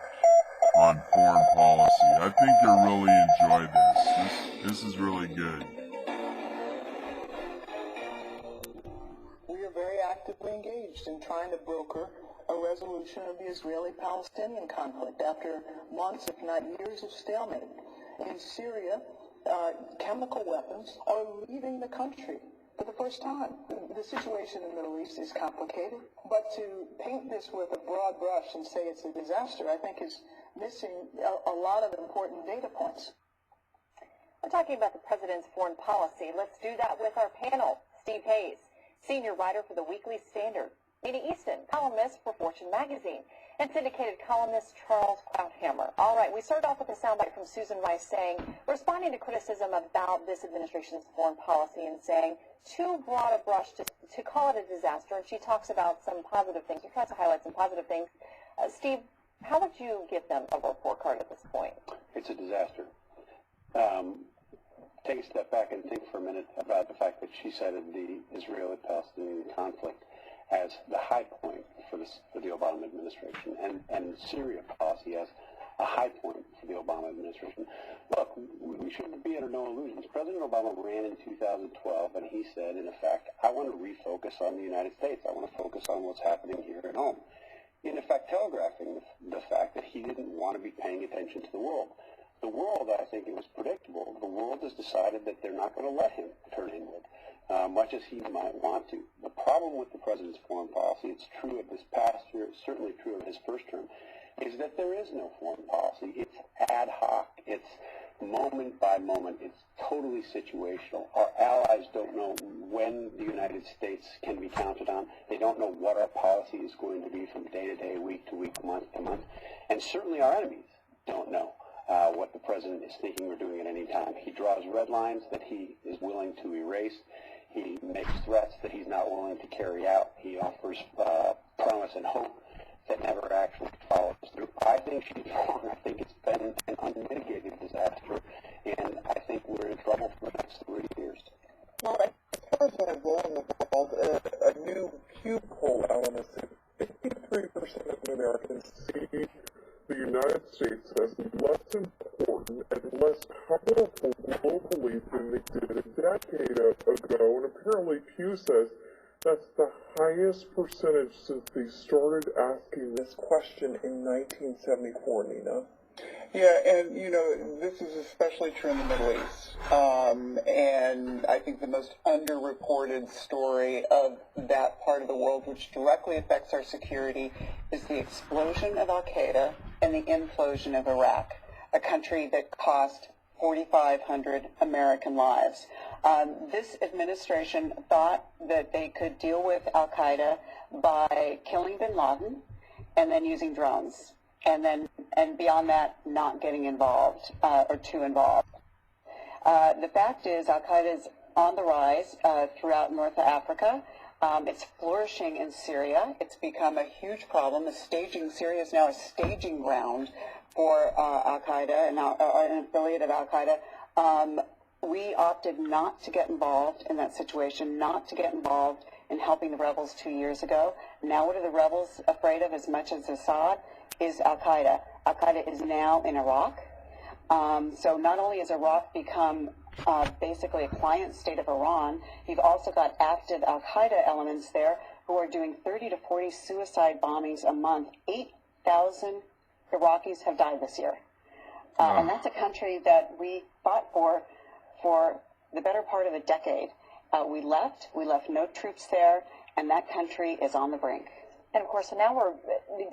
on foreign policy. I think you'll really enjoy this. This is really good. We are very actively engaged in trying to broker a resolution of the Israeli-Palestinian conflict after months, if not years, of stalemate. In Syria, chemical weapons are leaving the country for the first time. The situation in the Middle East is complicated, but to paint this with a broad brush and say it's a disaster, I think is missing a lot of important data points. We're talking about the president's foreign policy. Let's do that with our panel. Steve Hayes, senior writer for the Weekly Standard. Nina Easton, columnist for Fortune magazine, and syndicated columnist Charles Krauthammer. All right, we started off with a soundbite from Susan Rice saying, responding to criticism about this administration's foreign policy and saying, too broad a brush to call it a disaster, and she talks about some positive things. She tries to highlight some positive things. Steve, how would you give them a report card at this point? It's a disaster. Take a step back and think for a minute about the fact that she cited the Israeli-Palestinian conflict as the high point for the Obama administration, and Syria policy as a high point for the Obama administration. under no illusions. President Obama ran in 2012, and he said, in effect, I want to refocus on the United States. I want to focus on what's happening here at home. In effect, telegraphing the fact that he didn't want to be paying attention to the world. The world, I think it was predictable, the world has decided that they're not going to let him turn inward, much as he might want to. The problem with the president's foreign policy, it's true of this past year, it's certainly true of his first term, is that there is no foreign policy. It's ad hoc. It's moment by moment. It's totally situational. Our allies don't know when the United States can be counted on. They don't know what our policy is going to be from day to day, week to week, month to month. And certainly our enemies don't know what the president is thinking we're doing at any time. He draws red lines that he is willing to erase. He makes threats that he's not willing to carry out. He offers promise and hope that never actually follows through. I think she's wrong. I think it's been an unmitigated disaster, and I think we're in trouble for the next 3 years. Well, as far as my role in the world, a new Pew poll out on this, 53% of Americans see the United States as less important and less powerful globally than they did a decade ago, and apparently Pew says that's the highest percentage since they started asking this question in 1974, Nina. Yeah, and, you know, this is especially true in the Middle East. And I think the most underreported story of that part of the world, which directly affects our security, is the explosion of Al-Qaeda and the implosion of Iraq, a country that cost 4,500 American lives. This administration thought that they could deal with Al-Qaeda by killing bin Laden and then using drones, and beyond that, not getting involved or too involved. The fact is, Al-Qaeda is on the rise throughout North Africa. It's flourishing in Syria. It's become a huge problem. Syria is now a staging ground for Al-Qaeda and an affiliate of Al-Qaeda. We opted not to get involved in that situation, not to get involved in helping the rebels 2 years ago. Now what are the rebels afraid of as much as Assad? Is Al-Qaeda. Al-Qaeda is now in Iraq. So not only has Iraq become basically a client state of Iran, you've also got active Al-Qaeda elements there who are doing 30 to 40 suicide bombings a month. 8,000 Iraqis have died this year. And that's a country that we fought for the better part of a decade. We left no troops there, and that country is on the brink. And, of course, so now we're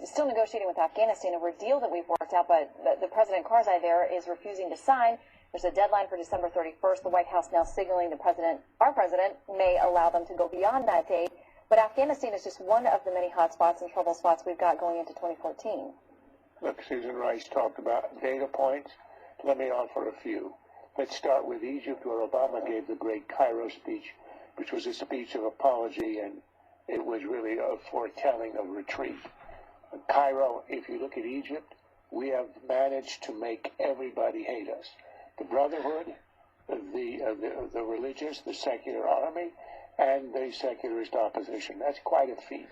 still negotiating with Afghanistan over a deal that we've worked out, but the President Karzai there is refusing to sign. There's a deadline for December 31st. The White House now signaling our president, may allow them to go beyond that date. But Afghanistan is just one of the many hot spots and trouble spots we've got going into 2014. Look, Susan Rice talked about data points. Let me offer a few. Let's start with Egypt, where Obama gave the great Cairo speech, which was a speech of apology, and it was really a foretelling of retreat. Cairo, if you look at Egypt, we have managed to make everybody hate us. The Brotherhood, the religious, the secular army, and the secularist opposition. That's quite a feat.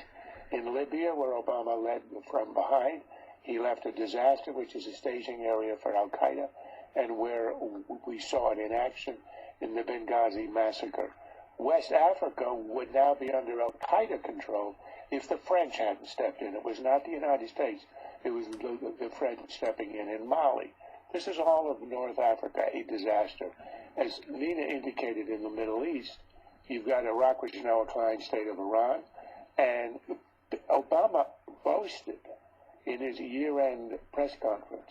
In Libya, where Obama led from behind, he left a disaster, which is a staging area for Al-Qaeda, and where we saw it in action in the Benghazi massacre. West Africa would now be under Al-Qaeda control if the French hadn't stepped in. It was not the United States. It was the French stepping in Mali. This is all of North Africa, a disaster. As Nina indicated, in the Middle East, you've got Iraq, which is now a client state of Iran, and Obama boasted in his year-end press conference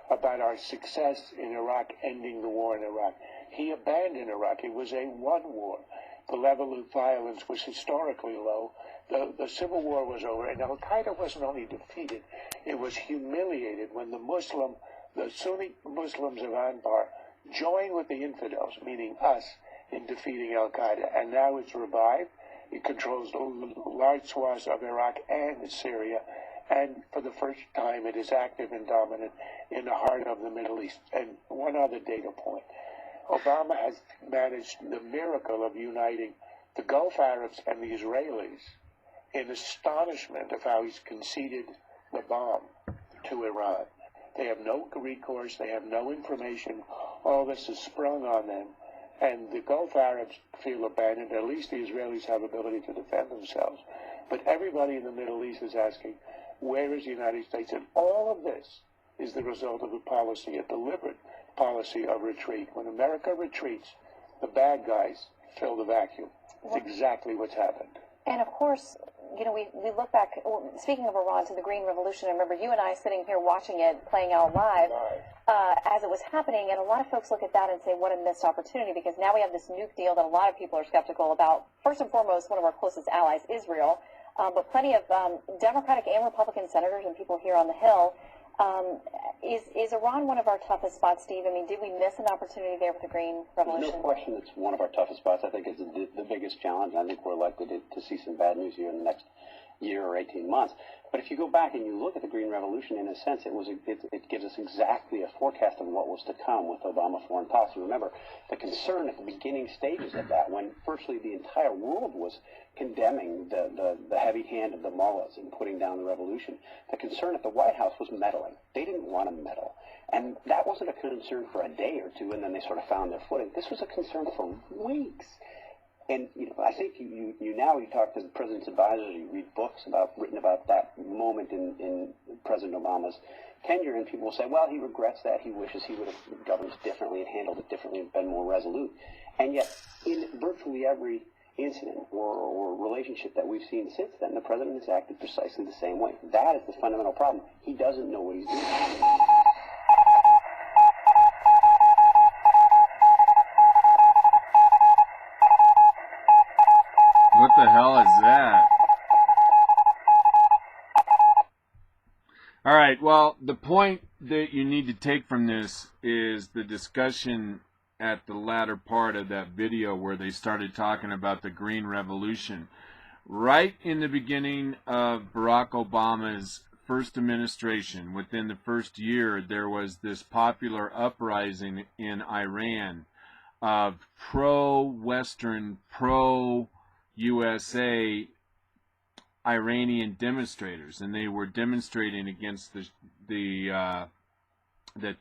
about our success in Iraq, ending the war in Iraq. He abandoned Iraq. It was a one war. The level of violence was historically low. The civil war was over, and Al-Qaeda wasn't only defeated, it was humiliated when the Sunni Muslims of Anbar joined with the infidels, meaning us, in defeating Al-Qaeda. And now it's revived. It controls large swaths of Iraq and Syria. And for the first time, it is active and dominant in the heart of the Middle East. And one other data point. Obama has managed the miracle of uniting the Gulf Arabs and the Israelis in astonishment of how he's conceded the bomb to Iran. They have no recourse. They have no information. All this is sprung on them. And the Gulf Arabs feel abandoned. At least the Israelis have ability to defend themselves. But everybody in the Middle East is asking, where is the United States? And all of this is the result of a policy, a deliberate policy of retreat. When America retreats, the bad guys fill the vacuum. It's exactly what's happened. And of course, you know, we look back, speaking of Iran, to the Green Revolution. I remember you and I sitting here watching it, playing out live, as it was happening, and a lot of folks look at that and say, what a missed opportunity, because now we have this nuke deal that a lot of people are skeptical about. First and foremost, one of our closest allies, Israel, but plenty of Democratic and Republican senators and people here on the Hill. Is Iran one of our toughest spots, Steve? I mean, did we miss an opportunity there with the Green Revolution? There's no question it's one of our toughest spots. I think it's the biggest challenge. I think we're likely to see some bad news here in the next year or 18 months. But if you go back and you look at the Green Revolution, in a sense, it gives us exactly a forecast of what was to come with Obama foreign policy. Remember, the concern at the beginning stages of that, when virtually the entire world was condemning the heavy hand of the mullahs in putting down the revolution, the concern at the White House was meddling. They didn't want to meddle. And that wasn't a concern for a day or two, and then they sort of found their footing. This was a concern for weeks. And you know, I think you talk to the president's advisors, you read books written about that moment in President Obama's tenure, and people will say, well, he regrets that, he wishes he would have governed differently and handled it differently and been more resolute. And yet, in virtually every incident or relationship that we've seen since then, the president has acted precisely the same way. That is the fundamental problem. He doesn't know what he's doing. What the hell is that? All right, well, the point that you need to take from this is the discussion at the latter part of that video where they started talking about the Green Revolution. Right in the beginning of Barack Obama's first administration, within the first year, there was this popular uprising in Iran of pro-Western, pro-USA Iranian demonstrators, and they were demonstrating against the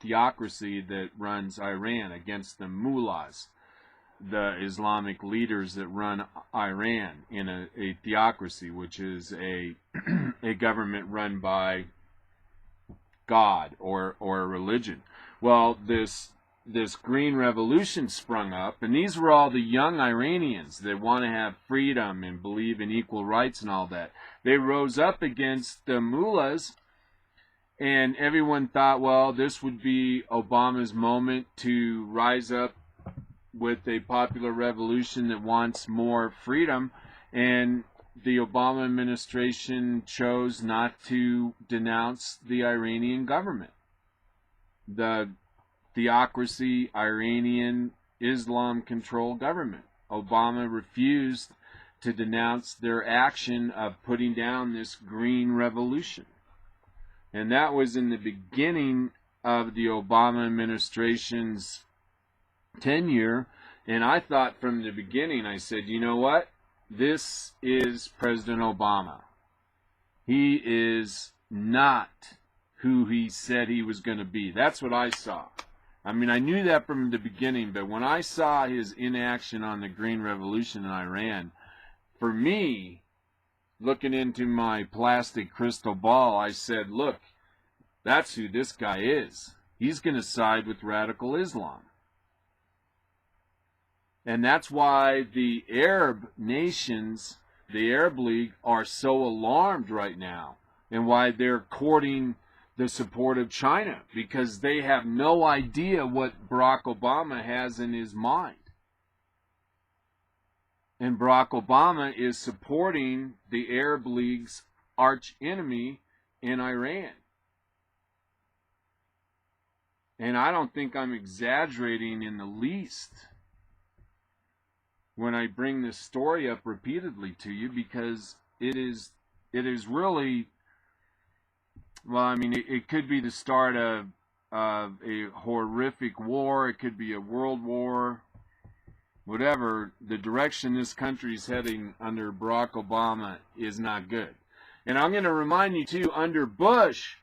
theocracy that runs Iran, against the mullahs, the Islamic leaders that run Iran in a theocracy, which is a government run by God or a religion. Well, this Green Revolution sprung up, and these were all the young Iranians that want to have freedom and believe in equal rights and all that. They rose up against the mullahs, and everyone thought, well, this would be Obama's moment to rise up with a popular revolution that wants more freedom, and the Obama administration chose not to denounce the Iranian government. The theocracy, Iranian, Islam-controlled government. Obama refused to denounce their action of putting down this Green Revolution. And that was in the beginning of the Obama administration's tenure. And I thought from the beginning, I said, you know what? This is President Obama. He is not who he said he was going to be. That's what I saw. I mean, I knew that from the beginning, but when I saw his inaction on the Green Revolution in Iran, for me, looking into my plastic crystal ball, I said, look, that's who this guy is. He's going to side with radical Islam. And that's why the Arab nations, the Arab League, are so alarmed right now, and why they're courting the support of China, because they have no idea what Barack Obama has in his mind. And Barack Obama is supporting the Arab League's arch enemy in Iran. And I don't think I'm exaggerating in the least when I bring this story up repeatedly to you, because it is really, well, I mean, it could be the start of a horrific war. It could be a world war. Whatever, the direction this country is heading under Barack Obama is not good. And I'm going to remind you, too, under Bush,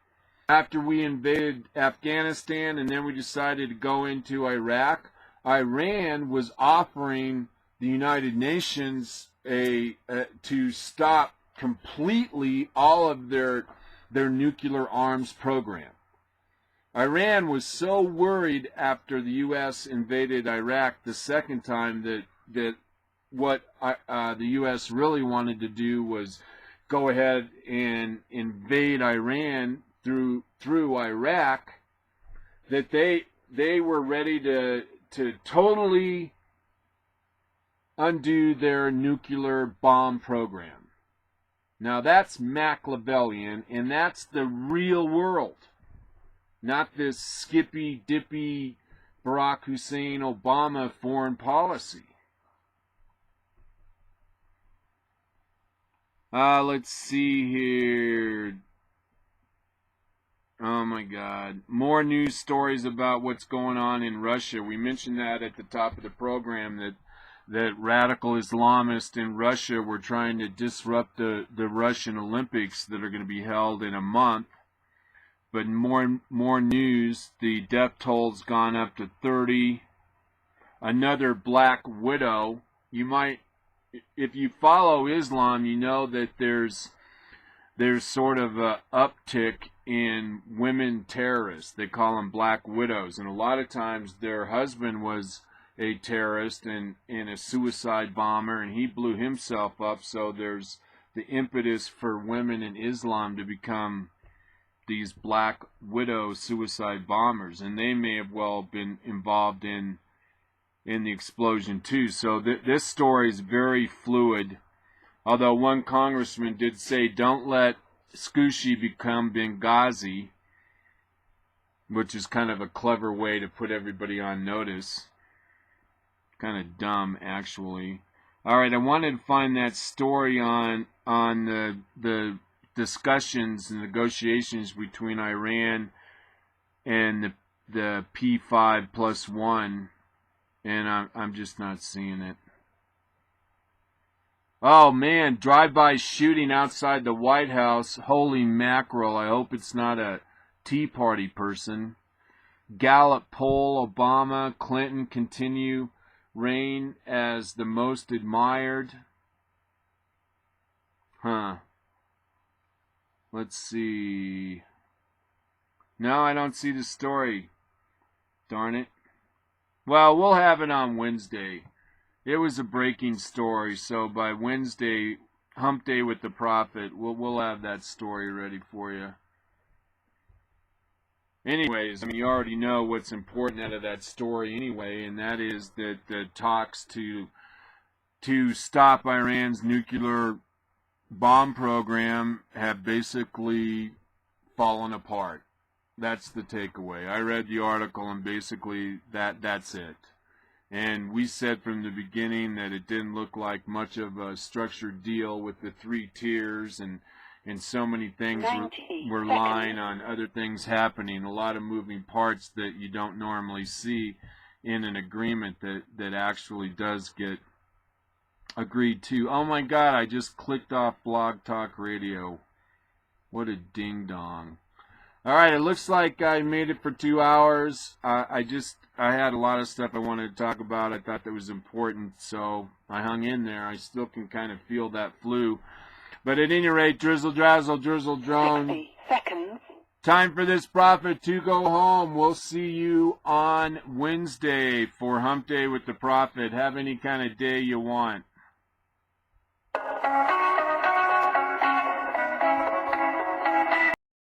after we invaded Afghanistan and then we decided to go into Iraq, Iran was offering the United Nations to stop completely all of their nuclear arms program. Iran was so worried after the U.S. invaded Iraq the second time that what the U.S. really wanted to do was go ahead and invade Iran through Iraq, that they were ready to totally undo their nuclear bomb program. Now that's Machiavellian, and that's the real world, not this skippy dippy Barack Hussein Obama foreign policy. Let's see here. Oh my God. More news stories about what's going on in Russia. We mentioned that at the top of the program, that radical Islamists in Russia were trying to disrupt the Russian Olympics that are going to be held in a month. But more news. The death toll's gone up to 30. Another black widow. You might, if you follow Islam, you know that there's sort of a uptick in women terrorists. They call them black widows, and a lot of times their husband was a terrorist and a suicide bomber, and he blew himself up. So there's the impetus for women in Islam to become these black widow suicide bombers, and they may have well been involved in the explosion too. So this story is very fluid. Although one congressman did say, don't let Scoochie become Benghazi, which is kind of a clever way to put everybody on notice. Kind of dumb, actually. All right, I wanted to find that story on the discussions and negotiations between Iran and the P5+1, and I'm just not seeing it. Oh man, drive-by shooting outside the White House. Holy mackerel, I hope it's not a Tea Party person. Gallup poll, Obama, Clinton continue reign as the most admired. Let's see. No, I don't see the story. Darn it. Well, we'll have it on Wednesday. It was a breaking story, so by Wednesday, Hump Day with the Prophet, we'll have that story ready for you. Anyways, I mean, you already know what's important out of that story anyway, and that is that the talks to stop Iran's nuclear bomb program have basically fallen apart. That's the takeaway. I read the article, and basically that's it. And we said from the beginning that it didn't look like much of a structured deal with the 3 tiers, and so many things were lying on other things happening. A lot of moving parts that you don't normally see in an agreement that actually does get agreed to. Oh my God, I just clicked off Blog Talk Radio. What a ding-dong. All right, it looks like I made it for 2 hours. I had a lot of stuff I wanted to talk about. I thought that was important, so I hung in there. I still can kind of feel that flu. But at any rate, drizzle, drazzle, drizzle, drone. 60 seconds. Time for this prophet to go home. We'll see you on Wednesday for Hump Day with the Prophet. Have any kind of day you want.